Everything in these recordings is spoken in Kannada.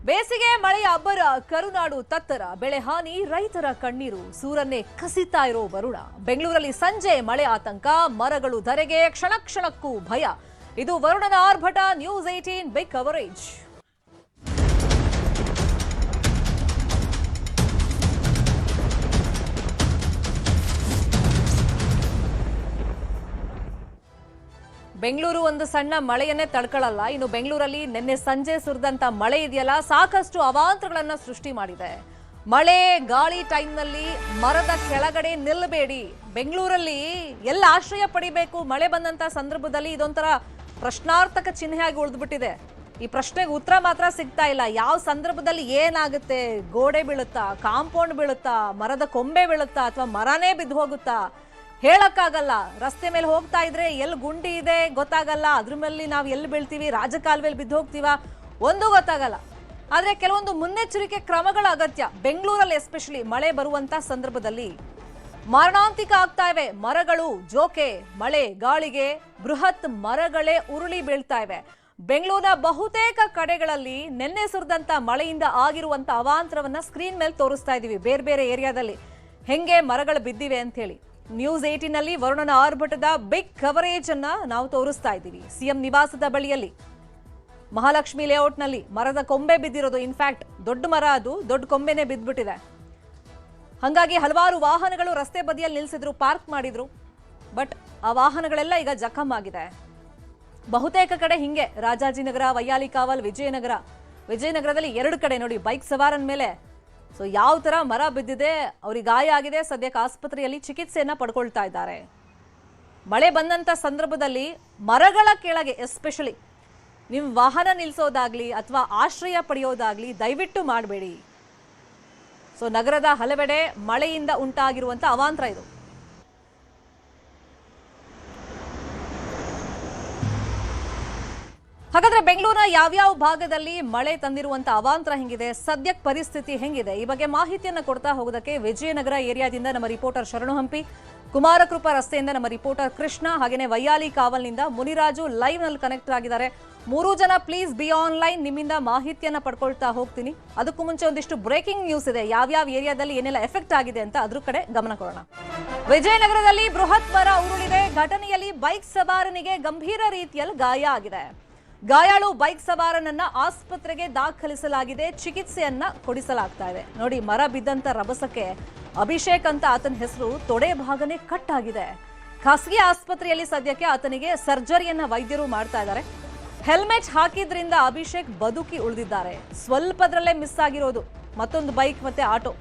ಬೇಸಿಗೆ ಮಳೆಯ ಅಬ್ಬರ ಕರುನಾಡು ತತ್ತರ ಬೆಳೆ ಹಾನಿ ರೈತರ ಕಣ್ಣೀರು ಸೂರನ್ನೇ ಕಸಿತಾ ಇರೋ ವರುಣ ಬೆಂಗಳೂರಲ್ಲಿ ಸಂಜೆ ಮಳೆ ಆತಂಕ ಮರಗಳು ಧರೆಗೆ ಕ್ಷಣ ಕ್ಷಣಕ್ಕೂ ಭಯ ಇದು ವರುಣನ ಆರ್ಭಟ ನ್ಯೂಸ್ 18 ಬಿಗ್ ಕವರೇಜ್ ಬೆಂಗಳೂರು ಒಂದು ಸಣ್ಣ ಮಳೆಯನ್ನೇ ತಡ್ಕೊಳ್ಳಲ್ಲ ಇನ್ನು ಬೆಂಗಳೂರಲ್ಲಿ ನಿನ್ನೆ ಸಂಜೆ ಸುರಿದಂತ ಮಳೆ ಇದೆಯಲ್ಲ ಸಾಕಷ್ಟು ಅವಾಂತರಗಳನ್ನ ಸೃಷ್ಟಿ ಮಾಡಿದೆ ಮಳೆ ಗಾಳಿ ಟೈಮ್ನಲ್ಲಿ ಮರದ ಕೆಳಗಡೆ ನಿಲ್ಲಬೇಡಿ ಬೆಂಗಳೂರಲ್ಲಿ ಎಲ್ಲ ಆಶ್ರಯ ಪಡಿಬೇಕು ಮಳೆ ಬಂದಂತ ಸಂದರ್ಭದಲ್ಲಿ ಇದೊಂಥರ ಪ್ರಶ್ನಾರ್ಥಕ ಚಿಹ್ನೆಯಾಗಿ ಉಳಿದ್ಬಿಟ್ಟಿದೆ ಈ ಪ್ರಶ್ನೆಗೆ ಉತ್ತರ ಮಾತ್ರ ಸಿಗ್ತಾ ಇಲ್ಲ ಯಾವ ಸಂದರ್ಭದಲ್ಲಿ ಏನಾಗುತ್ತೆ ಗೋಡೆ ಬೀಳುತ್ತಾ ಕಾಂಪೌಂಡ್ ಬೀಳುತ್ತಾ ಮರದ ಕೊಂಬೆ ಬೀಳುತ್ತಾ ಅಥವಾ ಮರನೇ ಬಿದ್ದು ಹೋಗುತ್ತಾ ಹೇಳಕ್ಕಾಗಲ್ಲ ರಸ್ತೆ ಮೇಲೆ ಹೋಗ್ತಾ ಇದ್ರೆ ಎಲ್ಲಿ ಗುಂಡಿ ಇದೆ ಗೊತ್ತಾಗಲ್ಲ ಅದ್ರ ಮೇಲೆ ನಾವು ಎಲ್ಲಿ ಬೀಳ್ತೀವಿ ರಾಜಕಾಲುವೆಯಲ್ಲಿ ಬಿದ್ದು ಹೋಗ್ತೀವ ಒಂದು ಗೊತ್ತಾಗಲ್ಲ ಆದ್ರೆ ಕೆಲವೊಂದು ಮುನ್ನೆಚ್ಚರಿಕೆ ಕ್ರಮಗಳ ಅಗತ್ಯ ಬೆಂಗಳೂರಲ್ಲಿ ಎಸ್ಪೆಷಲಿ ಮಳೆ ಬರುವಂತ ಸಂದರ್ಭದಲ್ಲಿ ಮಾರಣಾಂತಿಕ ಆಗ್ತಾ ಇವೆ ಮರಗಳು ಜೋಕೆ ಮಳೆ ಗಾಳಿಗೆ ಬೃಹತ್ ಮರಗಳೇ ಉರುಳಿ ಬೀಳ್ತಾ ಇವೆ ಬೆಂಗಳೂರಿನ ಬಹುತೇಕ ಕಡೆಗಳಲ್ಲಿ ನಿನ್ನೆ ಸುರಿದಂತ ಮಳೆಯಿಂದ ಆಗಿರುವಂತ ಅವಾಂತರವನ್ನ ಸ್ಕ್ರೀನ್ ಮೇಲೆ ತೋರಿಸ್ತಾ ಇದೀವಿ ಬೇರೆ ಬೇರೆ ಏರಿಯಾದಲ್ಲಿ ಹೆಂಗೆ ಮರಗಳು ಬಿದ್ದಿವೆ ಅಂತ ಹೇಳಿ ನ್ಯೂಸ್ 18 ನಲ್ಲಿ ವರುಣನ ಆರ್ಭಟದ ಬಿಗ್ ಕವರೇಜ್ ಅನ್ನ ನಾವು ತೋರಿಸ್ತಾ ಇದ್ದೀವಿ ಸಿಎಂ ನಿವಾಸದ ಬಳಿಯಲ್ಲಿ ಮಹಾಲಕ್ಷ್ಮಿ ಲೇಔಟ್ ನಲ್ಲಿ ಮರದ ಕೊಂಬೆ ಬಿದ್ದಿರೋದು ಇನ್ಫ್ಯಾಕ್ಟ್ ದೊಡ್ಡ ಮರ ಅದು ದೊಡ್ಡ ಕೊಂಬೆನೆ ಬಿದ್ದ್ಬಿಟ್ಟಿದೆ ಹಾಗಾಗಿ ಹಲವಾರು ವಾಹನಗಳು ರಸ್ತೆ ಬದಿಯಲ್ಲಿ ನಿಲ್ಲಿಸಿದ್ರು ಪಾರ್ಕ್ ಮಾಡಿದ್ರು ಬಟ್ ಆ ವಾಹನಗಳೆಲ್ಲ ಈಗ ಜಖಂ ಆಗಿದೆ ಬಹುತೇಕ ಕಡೆ ಹಿಂಗೆ ರಾಜಾಜಿನಗರ ವೈಯಾಲಿ ಕಾವಲ್ ವಿಜಯನಗರದಲ್ಲಿ ಎರಡು ಕಡೆ ನೋಡಿ ಬೈಕ್ ಸವಾರನ ಮೇಲೆ ಸೊ ಯಾವ ತರ ಮರ ಬಿದ್ದಿದೆ ಅವ್ರಿಗೆ ಗಾಯ ಆಗಿದೆ ಸದ್ಯಕ್ಕೆ ಆಸ್ಪತ್ರೆಯಲ್ಲಿ ಚಿಕಿತ್ಸೆಯನ್ನ ಪಡ್ಕೊಳ್ತಾ ಇದ್ದಾರೆ ಮಳೆ ಬಂದಂತ ಸಂದರ್ಭದಲ್ಲಿ ಮರಗಳ ಕೆಳಗೆ ಎಸ್ಪೆಷಲಿ ನೀವು ವಾಹನ ನಿಲ್ಲಿಸೋದಾಗ್ಲಿ ಅಥವಾ ಆಶ್ರಯ ಪಡೆಯೋದಾಗ್ಲಿ ದಯವಿಟ್ಟು ಮಾಡಬೇಡಿ ಸೊ ನಗರದ ಹಲವೆಡೆ ಮಳೆಯಿಂದ ಉಂಟಾಗಿರುವಂತ ಅವಾಂತರ ಇದು ಹಾಗಾದ್ರೆ ಬೆಂಗಳೂರಿನ ಯಾವ್ಯಾವ ಭಾಗದಲ್ಲಿ ಮಳೆ ತಂದಿರುವಂತ ಅವಾಂತರ ಹೆಂಗಿದೆ ಸದ್ಯಕ್ಕೆ ಪರಿಸ್ಥಿತಿ ಹೆಂಗಿದೆ ಈ ಬಗ್ಗೆ ಮಾಹಿತಿಯನ್ನ ಕೊಡ್ತಾ ಹೋಗೋದಕ್ಕೆ ವಿಜಯನಗರ ಏರಿಯಾದಿಂದ ನಮ್ಮ ರಿಪೋರ್ಟರ್ ಶರಣು ಹಂಪಿ ಕುಮಾರಕೃಪಾ ರಸ್ತೆಯಿಂದ ನಮ್ಮ ರಿಪೋರ್ಟರ್ ಕೃಷ್ಣ ಹಾಗೇನೆ ವೈಯಾಲಿ ಕಾವಲ್ನಿಂದ ಮುನಿರಾಜು ಲೈವ್ ನಲ್ಲಿ ಕನೆಕ್ಟ್ ಆಗಿದ್ದಾರೆ ಮೂರು ಜನ ಪ್ಲೀಸ್ ಬಿ ಆನ್ಲೈನ್ ನಿಮ್ಮಿಂದ ಮಾಹಿತಿಯನ್ನ ಪಡ್ಕೊಳ್ತಾ ಹೋಗ್ತೀನಿ ಅದಕ್ಕೂ ಮುಂಚೆ ಒಂದಿಷ್ಟು ಬ್ರೇಕಿಂಗ್ ನ್ಯೂಸ್ ಇದೆ ಯಾವ್ಯಾವ ಏರಿಯಾದಲ್ಲಿ ಏನೆಲ್ಲ ಎಫೆಕ್ಟ್ ಆಗಿದೆ ಅಂತ ಅದ್ರ ಕಡೆ ಗಮನ ಕೊಡೋಣ ವಿಜಯನಗರದಲ್ಲಿ ಬೃಹತ್ ಮರ ಉರುಳಿದೆ ಘಟನೆಯಲ್ಲಿ ಬೈಕ್ ಸವಾರನಿಗೆ ಗಂಭೀರ ರೀತಿಯಲ್ಲಿ ಗಾಯ ಆಗಿದೆ ಗಾಯಾಳು ಬೈಕ್ ಸವಾರನನ್ನ ಆಸ್ಪತ್ರೆಗೆ ದಾಖಲಿಸಲಾಗಿದೆ ಚಿಕಿತ್ಸೆಯನ್ನ ಕೊಡಿಸಲಾಗ್ತಾ ಇದೆ ನೋಡಿ ಮರ ಬಿದ್ದಂತ ರಭಸಕ್ಕೆ ಅಭಿಷೇಕ್ ಅಂತ ಆತನ ಹೆಸರು ತೊಡೆ ಭಾಗನೇ ಕಟ್ ಆಗಿದೆ ಖಾಸಗಿ ಆಸ್ಪತ್ರೆಯಲ್ಲಿ ಸದ್ಯಕ್ಕೆ ಆತನಿಗೆ ಸರ್ಜರಿಯನ್ನ ವೈದ್ಯರು ಮಾಡ್ತಾ ಇದ್ದಾರೆ ಹೆಲ್ಮೆಟ್ ಹಾಕಿದ್ರಿಂದ ಅಭಿಷೇಕ್ ಬದುಕಿ ಉಳಿದಿದ್ದಾರೆ ಸ್ವಲ್ಪದ್ರಲ್ಲೇ ಮಿಸ್ ಆಗಿರೋದು ಮತ್ತೊಂದು ಬೈಕ್ ಮತ್ತೆ ಆಟೋ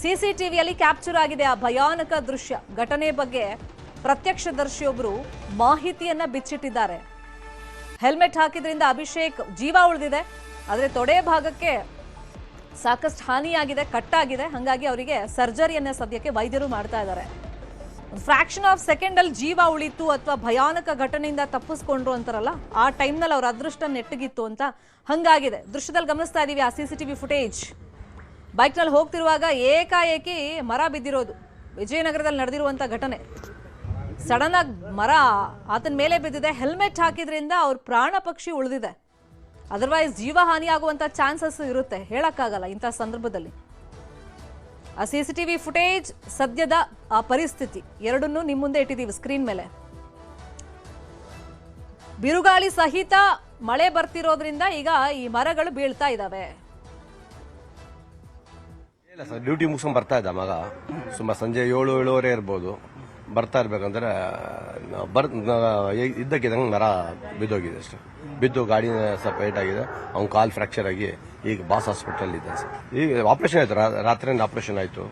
ಸಿಸಿಟಿವಿಯಲ್ಲಿ ಕ್ಯಾಪ್ಚರ್ ಆಗಿದೆ ಆ ಭಯಾನಕ ದೃಶ್ಯ ಘಟನೆ ಬಗ್ಗೆ ಪ್ರತ್ಯಕ್ಷದರ್ಶಿಯೊಬ್ಬರು ಮಾಹಿತಿಯನ್ನ ಬಿಚ್ಚಿಟ್ಟಿದ್ದಾರೆ ಹೆಲ್ಮೆಟ್ ಹಾಕಿದ್ರಿಂದ ಅಭಿಷೇಕ್ ಜೀವ ಉಳಿದಿದೆ ಆದರೆ ತೊಡೆ ಭಾಗಕ್ಕೆ ಸಾಕಷ್ಟು ಹಾನಿಯಾಗಿದೆ ಕಟ್ಟಾಗಿದೆ ಹಾಗಾಗಿ ಅವರಿಗೆ ಸರ್ಜರಿಯನ್ನ ಸದ್ಯಕ್ಕೆ ವೈದ್ಯರು ಮಾಡ್ತಾ ಇದ್ದಾರೆ ಫ್ರಾಕ್ಷನ್ ಆಫ್ ಸೆಕೆಂಡ್ ಅಲ್ಲಿ ಜೀವ ಉಳಿತು ಅಥವಾ ಭಯಾನಕ ಘಟನೆಯಿಂದ ತಪ್ಪಿಸ್ಕೊಂಡ್ರು ಅಂತಾರಲ್ಲ ಆ ಟೈಮ್ನಲ್ಲಿ ಅವ್ರ ಅದೃಷ್ಟ ನೆಟ್ಟಗಿತ್ತು ಅಂತ ಹಂಗಾಗಿದೆ ದೃಶ್ಯದಲ್ಲಿ ಗಮನಿಸ್ತಾ ಇದೀವಿ ಆ ಸಿಸಿಟಿವಿ ಫುಟೇಜ್ ಬೈಕ್ನಲ್ಲಿ ಹೋಗ್ತಿರುವಾಗ ಏಕಾಏಕಿ ಮರ ಬಿದ್ದಿರೋದು ವಿಜಯನಗರದಲ್ಲಿ ನಡೆದಿರುವಂತ ಘಟನೆ ಸಡನ್ ಆಗಿ ಮರ ಆತನ ಮೇಲೆ ಬಿದ್ದಿದೆ ಹೆಲ್ಮೆಟ್ ಹಾಕಿದ್ರಿಂದ ಅವ್ರ ಪ್ರಾಣ ಪಕ್ಷಿ ಉಳಿದಿದೆ ಅದರ್ವೈಸ್ ಜೀವ ಹಾನಿ ಆಗುವಂತ ಚಾನ್ಸಸ್ ಇರುತ್ತೆ ಹೇಳಕ್ಕಾಗಲ್ಲ ಇಂಥ ಸಂದರ್ಭದಲ್ಲಿ ಆ ಸಿಸಿಟಿವಿ ಫುಟೇಜ್ ಸದ್ಯದ ಆ ಪರಿಸ್ಥಿತಿ ಎರಡನ್ನೂ ನಿಮ್ಮ ಮುಂದೆ ಇಟ್ಟಿದ್ದೀವಿ ಸ್ಕ್ರೀನ್ ಮೇಲೆ ಬಿರುಗಾಳಿ ಸಹಿತ ಮಳೆ ಬರ್ತಿರೋದ್ರಿಂದ ಈಗ ಈ ಮರಗಳು ಬೀಳ್ತಾ ಇದಾವೆ ಡ್ಯೂಟಿ ಮುಗಿಸ್ಕೊಂಡ್ ಬರ್ತಾ ಇದ್ದ ಮಗ ಸುಮಾರು ಸಂಜೆ 7-7:30 ಇರ್ಬೋದು ಬರ್ತಾ ಇರ್ಬೇಕಂದ್ರೆ ಇದ್ದಕ್ಕಿದ್ದಂಗೆ ಮರ ಬಿದ್ದೋಗಿದೆ ಅಷ್ಟೇ ಬಿದ್ದು ಗಾಡಿ ಸ್ವಲ್ಪ ಏಟ್ ಆಗಿದೆ ಅವ್ನ ಕಾಲ್ ಫ್ರಾಕ್ಚರ್ ಆಗಿ ಈಗ ಬಾಸ್ ಹಾಸ್ಪಿಟಲ್ ಇದೆ ಸರ್ ಈಗ ಆಪರೇಷನ್ ಆಯ್ತು ರಾತ್ರಿಯಿಂದ ಆಪರೇಷನ್ ಆಯ್ತು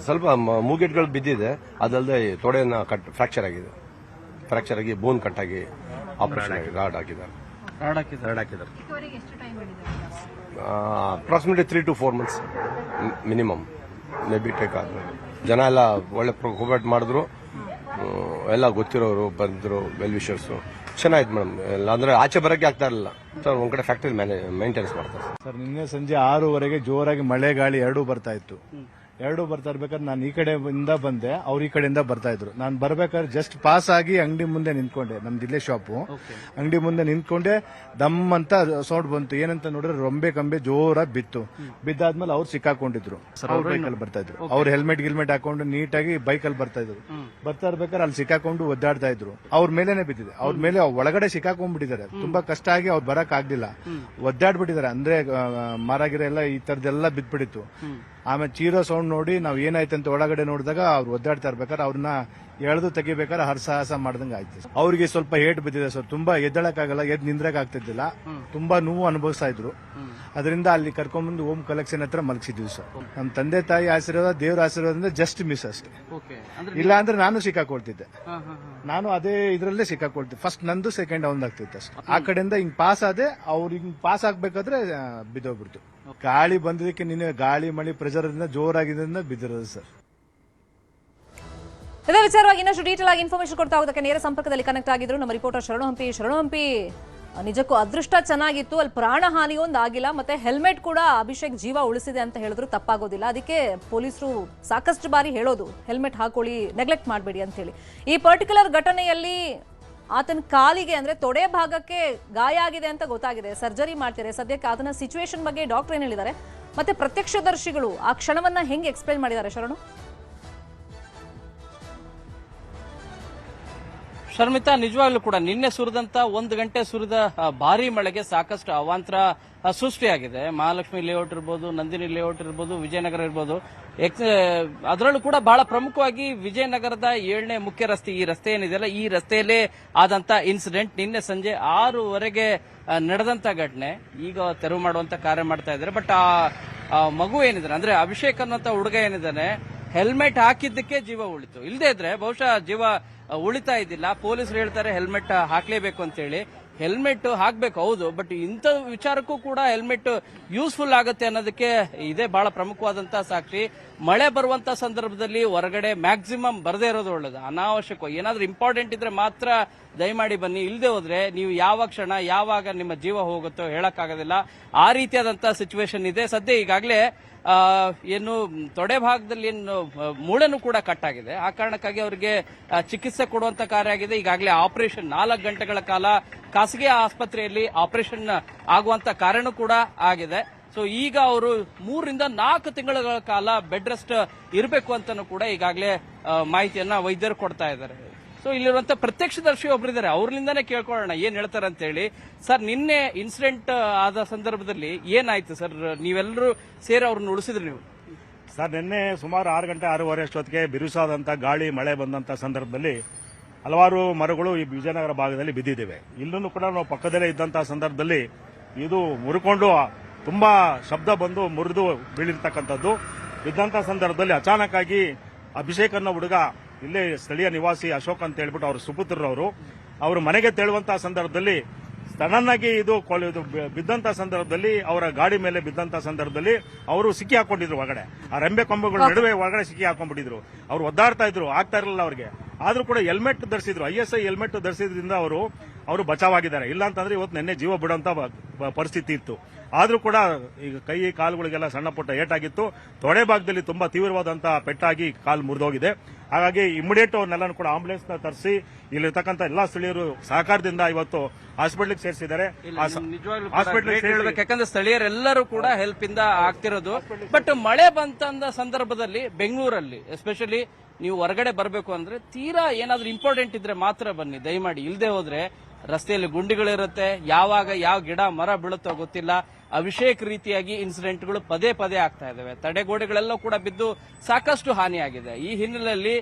ಸ್ವಲ್ಪ ಮೂಗೆಟ್ಗಳು ಬಿದ್ದಿದೆ ಅದಲ್ಲದೆ ತೊಡೆಯನ್ನ ಫ್ರಾಕ್ಚರ್ ಆಗಿ ಬೋನ್ ಕಟ್ ಆಗಿ ಆಪರೇಷನ್ ಆಗಿ ರಾಡ್ ಹಾಕಿದ್ದಾರೆ approximately 3 to 4 months minimum may be take ಆದ್ಮೇಲೆ ಜನ ಎಲ್ಲ ಒಳ್ಳೆ ಕೋಪರೇಟ್ ಮಾಡಿದ್ರು ಎಲ್ಲ ಗೊತ್ತಿರೋರು ಬಂದ್ರು ವೆಲ್ ವಿಷರ್ಸು ಚೆನ್ನಾಯ್ತು ಮೇಡಮ್ ಅಂದ್ರೆ ಆಚೆ ಬರಕ್ಕೆ ಆಗ್ತಾ ಇರಲಿಲ್ಲ ಸರ್ ಒಂದ್ ಕಡೆ ಫ್ಯಾಕ್ಟರಿ ಮೇಂಟೆನೆನ್ಸ್ ಮಾಡ್ತಾರೆ ಸರ್ ನಿನ್ನೆ ಸಂಜೆ 6:00ವರೆಗೆ ಜೋರಾಗಿ ಮಳೆ ಗಾಳಿ ಎರಡೂ ಬರ್ತಾ ಇತ್ತು ಎರಡು ಬರ್ತಾ ಇರ್ಬೇಕಾದ್ರೆ ನಾನು ಈ ಕಡೆಯಿಂದ ಬಂದೆ, ಅವ್ರು ಈ ಕಡೆಯಿಂದ ಬರ್ತಾ ಇದ್ರು. ನಾನು ಬರ್ಬೇಕಾದ್ರೆ ಜಸ್ಟ್ ಪಾಸ್ ಆಗಿ ಅಂಗಡಿ ಮುಂದೆ ನಿಂತ್ಕೊಂಡೆ, ನಮ್ದು ಇಲ್ಲೇ ಶಾಪು. ಅಂಗಡಿ ಮುಂದೆ ನಿಂತ್ಕೊಂಡೆ, ದಮ್ ಅಂತ ಸೌಂಡ್ ಬಂತು. ಏನಂತ ನೋಡಿದ್ರೆ ರೊಂಬೆ ಕಂಬೆ ಜೋರಾಗಿ ಬಿತ್ತು. ಬಿದ್ದಾದ್ಮೇಲೆ ಅವ್ರು ಸಿಕ್ಕಾಕೊಂಡಿದ್ರು. ಅವ್ರ ಬೈಕಲ್ಲಿ ಬರ್ತಾ ಇದ್ರು. ಅವ್ರು ಹೆಲ್ಮೆಟ್ ಗಿಲ್ಮೆಟ್ ಹಾಕೊಂಡು ನೀಟಾಗಿ ಬೈಕಲ್ಲಿ ಬರ್ತಾ ಇದ್ರು. ಬರ್ತಾ ಇರ್ಬೇಕಾದ್ರೆ ಅಲ್ಲಿ ಸಿಕ್ಕಾಕೊಂಡು ಒದ್ದಾಡ್ತಾ ಇದ್ರು. ಅವ್ರ ಮೇಲೆನೆ ಬಿದ್ದಿದೆ. ಅವ್ರ ಮೇಲೆ ಒಳಗಡೆ ಸಿಕ್ಕಾಕೊಂಡ್ಬಿಟ್ಟಿದ್ದಾರೆ. ತುಂಬಾ ಕಷ್ಟ ಆಗಿ ಅವ್ರು ಬರಕ್ ಆಗ್ಲಿಲ್ಲ, ಒದ್ದಾಡ್ಬಿಟ್ಟಿದ್ದಾರೆ. ಅಂದ್ರೆ ಮರಗಿರ ಎಲ್ಲ ಈ ತರದೆಲ್ಲ ಬಿದ್ಬಿಟ್ಟಿತ್ತು. ಆಮೇಲೆ ಚೀರೋ ಸೌಂಡ್ ನೋಡಿ ನಾವ್ ಏನಾಯ್ತಂತ ಒಳಗಡೆ ನೋಡಿದಾಗ ಅವ್ರು ಒದ್ದಾಡ್ತಾ ಇರ್ಬೇಕಾದ್ರೆ ಅವ್ರನ್ನ ಎಳೆದು ತೆಗಿಬೇಕಾದ್ರೆ ಹರಸಾಹಸ ಮಾಡ್ದಂಗ ಆಯ್ತು. ಅವ್ರಿಗೆ ಸ್ವಲ್ಪ ಏಟ್ ಬಿದ್ದಿದೆ ಸರ್. ತುಂಬಾ ಎದ್ದಳಕ್ಕಾಗಲ್ಲ, ಎದ್ ನಿಂದ್ರಕ್ ಆಗ್ತಿದ್ದಿಲ್ಲ. ತುಂಬಾ ನೋವು ಅನುಭವಿಸ್ತಾ ಇದ್ರು. ಅದರಿಂದ ಅಲ್ಲಿ ಕರ್ಕೊಂಡ್ಬಂದು ಹೋಮ್ ಕಲೆಕ್ಷನ್ ಹತ್ರ ಮಲಗಿಸಿದ್ವಿ ಸರ್. ನಮ್ ತಂದೆ ತಾಯಿ ಆಶೀರ್ವಾದ, ದೇವ್ರ ಆಶೀರ್ವಾದದಿಂದ ಜಸ್ಟ್ ಮಿಸ್ ಅಷ್ಟೇ. ಇಲ್ಲ ಅಂದ್ರೆ ನಾನು ಸಿಕ್ಕಾಕೊಳ್ತಿದ್ದೆ. ನಾನು ಅದೇ ಇದ್ರಲ್ಲೇ ಸಿಕ್ಕಾಕೊಳ್ತಿದ್ದೆ. ಫಸ್ಟ್ ನಂದು, ಸೆಕೆಂಡ್ ಅವನದಾಗ್ತಿತ್ತು ಅಷ್ಟೇ. ಆ ಕಡೆಯಿಂದ ಹಿಂಗ್ ಪಾಸ್ ಆದೆ. ಅವ್ರು ಹಿಂಗ್ ಪಾಸ್ ಆಗ್ಬೇಕಾದ್ರೆ ಬಿದ್ದೋಗ್ಬಿಡ್ತು. ಗಾಳಿ ಬಂದಿದ್ದಕ್ಕೆ ನಿನ್ನೆ ಗಾಳಿ ಮಳಿ ಪ್ರೆಷರ್ ಜೋರಾಗಿದ್ದರಿಂದ ಬಿದ್ದಿರೋದು ಸರ್. ಇದೇ ವಿಚಾರವಾಗಿ ಇನ್ನಷ್ಟು ಡೀಟೇಲ್ ಆಗಿ ಇನ್ಫಾರ್ಮೇಶನ್ ಕೊಡ್ತಾ ಹೋಗೋದಕ್ಕೆ ನೇರ ಸಂಪರ್ಕದಲ್ಲಿ ಕನೆಕ್ಟ್ ಆಗಿದ್ರು ನಮ್ಮ ರಿಪೋರ್ಟರ್ ಶರಣು ಹಂಪಿ. ನಿಜಕ್ಕೂ ಅದೃಷ್ಟ ಚೆನ್ನಾಗಿತ್ತು, ಅಲ್ಲಿ ಪ್ರಾಣ ಹಾನಿ ಒಂದು ಆಗಿಲ್ಲ, ಮತ್ತೆ ಹೆಲ್ಮೆಟ್ ಕೂಡ ಅಭಿಷೇಕ್ ಜೀವ ಉಳಿಸಿದೆ ಅಂತ ಹೇಳಿದ್ರು ತಪ್ಪಾಗೋದಿಲ್ಲ. ಅದಕ್ಕೆ ಪೊಲೀಸರು ಸಾಕಷ್ಟು ಬಾರಿ ಹೇಳೋದು ಹೆಲ್ಮೆಟ್ ಹಾಕೊಳ್ಳಿ, ನೆಗ್ಲೆಕ್ಟ್ ಮಾಡಬೇಡಿ ಅಂತ ಹೇಳಿ. ಈ ಪರ್ಟಿಕ್ಯುಲರ್ ಘಟನೆಯಲ್ಲಿ ಆತನ ಕಾಲಿಗೆ ಅಂದ್ರೆ ತೊಡೆ ಭಾಗಕ್ಕೆ ಗಾಯ ಆಗಿದೆ ಅಂತ ಗೊತ್ತಾಗಿದೆ. ಸರ್ಜರಿ ಮಾಡ್ತಾರೆ ಸದ್ಯಕ್ಕೆ. ಆತನ ಸಿಚುವೇಶನ್ ಬಗ್ಗೆ ಡಾಕ್ಟರ್ ಏನ್ ಹೇಳಿದ್ದಾರೆ, ಮತ್ತೆ ಪ್ರತ್ಯಕ್ಷದರ್ಶಿಗಳು ಆ ಕ್ಷಣವನ್ನ ಹೆಂಗೆ ಎಕ್ಸ್ಪ್ಲೈನ್ ಮಾಡಿದ್ದಾರೆ ಶರಣು? ಶರ್ಮಿತಾ, ನಿಜವಾಗ್ಲೂ ಕೂಡ ನಿನ್ನೆ ಸುರಿದಂತ 1 ಗಂಟೆ ಸುರಿದ ಭಾರಿ ಮಳೆಗೆ ಸಾಕಷ್ಟು ಅವಾಂತರ ಸೃಷ್ಟಿಯಾಗಿದೆ. ಮಹಾಲಕ್ಷ್ಮಿ ಲೇಔಟ್ ಇರ್ಬೋದು, ನಂದಿನಿ ಲೇಔಟ್ ಇರ್ಬೋದು, ವಿಜಯನಗರ ಇರ್ಬೋದು. ಅದರಲ್ಲೂ ಕೂಡ ಬಹಳ ಪ್ರಮುಖವಾಗಿ ವಿಜಯನಗರದ 7ನೇ ಮುಖ್ಯ ರಸ್ತೆ, ಈ ರಸ್ತೆ ಏನಿದೆಯಲ್ಲ, ಈ ರಸ್ತೆಯಲ್ಲೇ ಆದಂತ ಇನ್ಸಿಡೆಂಟ್ ನಿನ್ನೆ ಸಂಜೆ 6:00ವರೆಗೆ ನಡೆದಂತ ಘಟನೆ. ಈಗ ತೆರವು ಮಾಡುವಂತ ಕಾರ್ಯ ಮಾಡ್ತಾ ಇದ್ದಾರೆ. ಬಟ್ ಆ ಮಗು ಏನಿದೆ ಅಂದ್ರೆ ಅಭಿಷೇಕ್ ಅನ್ನುವಂತ ಹುಡುಗ ಏನಿದ್ದಾನೆ, ಹೆಲ್ಮೆಟ್ ಹಾಕಿದ್ದಕ್ಕೆ ಜೀವ ಉಳಿತು. ಇಲ್ಲದೇ ಇದ್ರೆ ಬಹುಶಃ ಜೀವ ಉಳಿತಾ ಇದ್ದಿಲ್ಲ. ಪೊಲೀಸರು ಹೇಳ್ತಾರೆ ಹೆಲ್ಮೆಟ್ ಹಾಕ್ಲೇಬೇಕು ಅಂತ ಹೇಳಿ. ಹೆಲ್ಮೆಟ್ ಹಾಕ್ಬೇಕು ಹೌದು, ಬಟ್ ಇಂಥ ವಿಚಾರಕ್ಕೂ ಕೂಡ ಹೆಲ್ಮೆಟ್ ಯೂಸ್ಫುಲ್ ಆಗುತ್ತೆ ಅನ್ನೋದಕ್ಕೆ ಇದೇ ಬಹಳ ಪ್ರಮುಖವಾದಂತಹ ಸಾಕ್ಷಿ. ಮಳೆ ಬರುವಂತ ಸಂದರ್ಭದಲ್ಲಿ ಹೊರಗಡೆ ಮ್ಯಾಕ್ಸಿಮಮ್ ಬರದೇ ಇರೋದು ಒಳ್ಳೇದು. ಅನಾವಶ್ಯಕ ಏನಾದ್ರೂ ಇಂಪಾರ್ಟೆಂಟ್ ಇದ್ರೆ ಮಾತ್ರ ದಯಮಾಡಿ ಬನ್ನಿ. ಇಲ್ಲದೆ ಹೋದ್ರೆ ನೀವು ಯಾವ ಕ್ಷಣ ಯಾವಾಗ ನಿಮ್ಮ ಜೀವ ಹೋಗುತ್ತೋ ಹೇಳಕ್ಕಾಗೋದಿಲ್ಲ. ಆ ರೀತಿಯಾದಂತಹ ಸಿಚುವೇಶನ್ ಇದೆ ಸದ್ಯ. ಈಗಾಗಲೇ ಏನು ತೊಡೆ ಭಾಗದಲ್ಲಿ ಏನು ಮೂಳೆನೂ ಕೂಡ ಕಟ್ಟಾಗಿದೆ. ಆ ಕಾರಣಕ್ಕಾಗಿ ಅವರಿಗೆ ಚಿಕಿತ್ಸೆ ಕೊಡುವಂತ ಕಾರ್ಯ ಆಗಿದೆ. ಈಗಾಗಲೇ ಆಪರೇಷನ್ 4 ಗಂಟೆಗಳ ಕಾಲ ಖಾಸಗಿ ಆಸ್ಪತ್ರೆಯಲ್ಲಿ ಆಪರೇಷನ್ ಆಗುವಂತ ಕಾರ್ಯನೂ ಕೂಡ ಆಗಿದೆ. ಸೊ ಈಗ ಅವರು 3 ರಿಂದ 4 ತಿಂಗಳ ಕಾಲ ಬೆಡ್ ರೆಸ್ಟ್ ಇರಬೇಕು ಅಂತಾನೂ ಕೂಡ ಈಗಾಗಲೇ ಮಾಹಿತಿಯನ್ನ ವೈದ್ಯರು ಕೊಡ್ತಾ ಇದ್ದಾರೆ. ಸೊ ಇಲ್ಲಿರುವಂತ ಪ್ರತ್ಯಕ್ಷದರ್ಶಿ ಒಬ್ಬರಿದ್ದಾರೆ, ಅವ್ರಿಂದಾನೇ ಕೇಳ್ಕೊಳ್ಳೋಣ ಏನ್ ಹೇಳ್ತಾರೆ ಅಂತ ಹೇಳಿ. ಸರ್, ನಿನ್ನೆ ಇನ್ಸಿಡೆಂಟ್ ಆದ ಸಂದರ್ಭದಲ್ಲಿ ಏನಾಯ್ತು ಸರ್? ನೀವೆಲ್ಲರೂ ಸೇರಿ ಅವ್ರನ್ನ ಉಳಿಸಿದ್ರಿ ನೀವು? ಸರ್, ನಿನ್ನೆ ಸುಮಾರು 6 ಗಂಟೆ 6:30 ಅಷ್ಟೊತ್ತಿಗೆ ಬಿರುಸಾದಂತ ಗಾಳಿ ಮಳೆ ಬಂದಂತ ಸಂದರ್ಭದಲ್ಲಿ ಹಲವಾರು ಮರಗಳು ಈ ವಿಜಯನಗರ ಭಾಗದಲ್ಲಿ ಬಿದ್ದಿದ್ದೇವೆ. ಇಲ್ಲೂ ಕೂಡ ನಾವು ಪಕ್ಕದಲ್ಲೇ ಇದ್ದಂತಹ ಸಂದರ್ಭದಲ್ಲಿ ಇದು ಮುರುಕೊಂಡು ತುಂಬಾ ಶಬ್ದ ಬಂದು ಮುರಿದು ಬೀಳಿರ್ತಕ್ಕಂಥದ್ದು. ಬಿದ್ದಂತ ಸಂದರ್ಭದಲ್ಲಿ ಅಚಾನಕ್ ಆಗಿ ಅಭಿಷೇಕ್ ಅನ್ನೋ ಹುಡುಗ, ಇಲ್ಲೇ ಸ್ಥಳೀಯ ನಿವಾಸಿ ಅಶೋಕ್ ಅಂತ ಹೇಳ್ಬಿಟ್ಟು ಅವ್ರ ಸುಪುತ್ರರವರು, ಅವರು ಮನೆಗೆ ತೆರಳುವಂತಹ ಸಂದರ್ಭದಲ್ಲಿ ಸಡನ್ ಆಗಿ ಇದು ಬಿದ್ದಂತ ಸಂದರ್ಭದಲ್ಲಿ ಅವರ ಗಾಡಿ ಮೇಲೆ ಬಿದ್ದಂತ ಸಂದರ್ಭದಲ್ಲಿ ಅವರು ಸಿಕ್ಕಿ ಹಾಕೊಂಡಿದ್ರು ಒಳಗಡೆ. ಆ ರೆಂಬೆ ಕೊಂಬೆಗಳ ನಡುವೆ ಒಳಗಡೆ ಸಿಕ್ಕಿ ಹಾಕೊಂಡ್ಬಿಟ್ಟಿದ್ರು. ಅವ್ರು ಒದ್ದಾಡ್ತಾ ಇದ್ರು, ಆಗ್ತಾ ಇರಲಿಲ್ಲ ಅವ್ರಿಗೆ. ಆದ್ರೂ ಕೂಡ ಹೆಲ್ಮೆಟ್ ಧರಿಸಿದ್ರು. ISI ಹೆಲ್ಮೆಟ್ ಧರಿಸಿದ್ರಿಂದ ಅವರು ಬಚಾವಾಗಿದ್ದಾರೆ. ಇಲ್ಲ ಅಂತಂದ್ರೆ ಇವತ್ತು ನಿನ್ನೆ ಜೀವ ಬಿಡುವಂತ ಪರಿಸ್ಥಿತಿ ಇತ್ತು. ಆದ್ರೂ ಕೂಡ ಈಗ ಕೈ ಕಾಲುಗಳಿಗೆಲ್ಲ ಸಣ್ಣ ಪುಟ್ಟ ಏಟಾಗಿತ್ತು. ತೊಡೆ ಭಾಗದಲ್ಲಿ ತುಂಬಾ ತೀವ್ರವಾದಂತಹ ಪೆಟ್ಟಾಗಿ ಕಾಲು ಮುರಿದೋಗಿದೆ. ಹಾಗಾಗಿ ಇಮಿಡಿಯೇಟ್ ಅವ್ರನ್ನೆಲ್ಲ ಕೂಡ ಆಂಬುಲೆನ್ಸ್ ನ ತರಿಸಿ ಇಲ್ಲಿರ್ತಕ್ಕಂಥ ಎಲ್ಲಾ ಸ್ಥಳೀಯರು ಸಹಕಾರದಿಂದ ಇವತ್ತು ಹಾಸ್ಪಿಟಲ್ ಸೇರಿಸಿದ್ದಾರೆ. ಯಾಕಂದ್ರೆ ಸ್ಥಳೀಯರೆಲ್ಲರೂ ಕೂಡ ಹೆಲ್ಪ್ ಇಂದ ಆಗ್ತಿರೋದು. ಬಟ್ ಮಳೆ ಬಂತಂದ ಸಂದರ್ಭದಲ್ಲಿ ಬೆಂಗಳೂರಲ್ಲಿ ಎಸ್ಪೆಷಲಿ ನೀವು ಹೊರಗಡೆ ಬರಬೇಕು ಅಂದ್ರೆ ತೀರಾ ಏನಾದ್ರೂ ಇಂಪಾರ್ಟೆಂಟ್ ಇದ್ರೆ ಮಾತ್ರ ಬನ್ನಿ ದಯಮಾಡಿ. ಇಲ್ಲದೆ ಹೋದ್ರೆ ರಸ್ತೆಯಲ್ಲಿ ಗುಂಡಿಗಳಿರುತ್ತೆ, ಯಾವಾಗ ಯಾವ ಗಿಡ ಮರ ಬೀಳುತ್ತೋ ಗೊತ್ತಿಲ್ಲ. ಅಭಿಷೇಕ್ ರೀತಿಯಾಗಿ ಇನ್ಸಿಡೆಂಟ್ಗಳು ಪದೇ ಪದೇ ಆಗ್ತಾ ಇದಾವೆ. ತಡೆಗೋಡೆಗಳೆಲ್ಲ ಕೂಡ ಬಿದ್ದು ಸಾಕಷ್ಟು ಹಾನಿಯಾಗಿದೆ. ಈ ಹಿನ್ನೆಲೆಯಲ್ಲಿ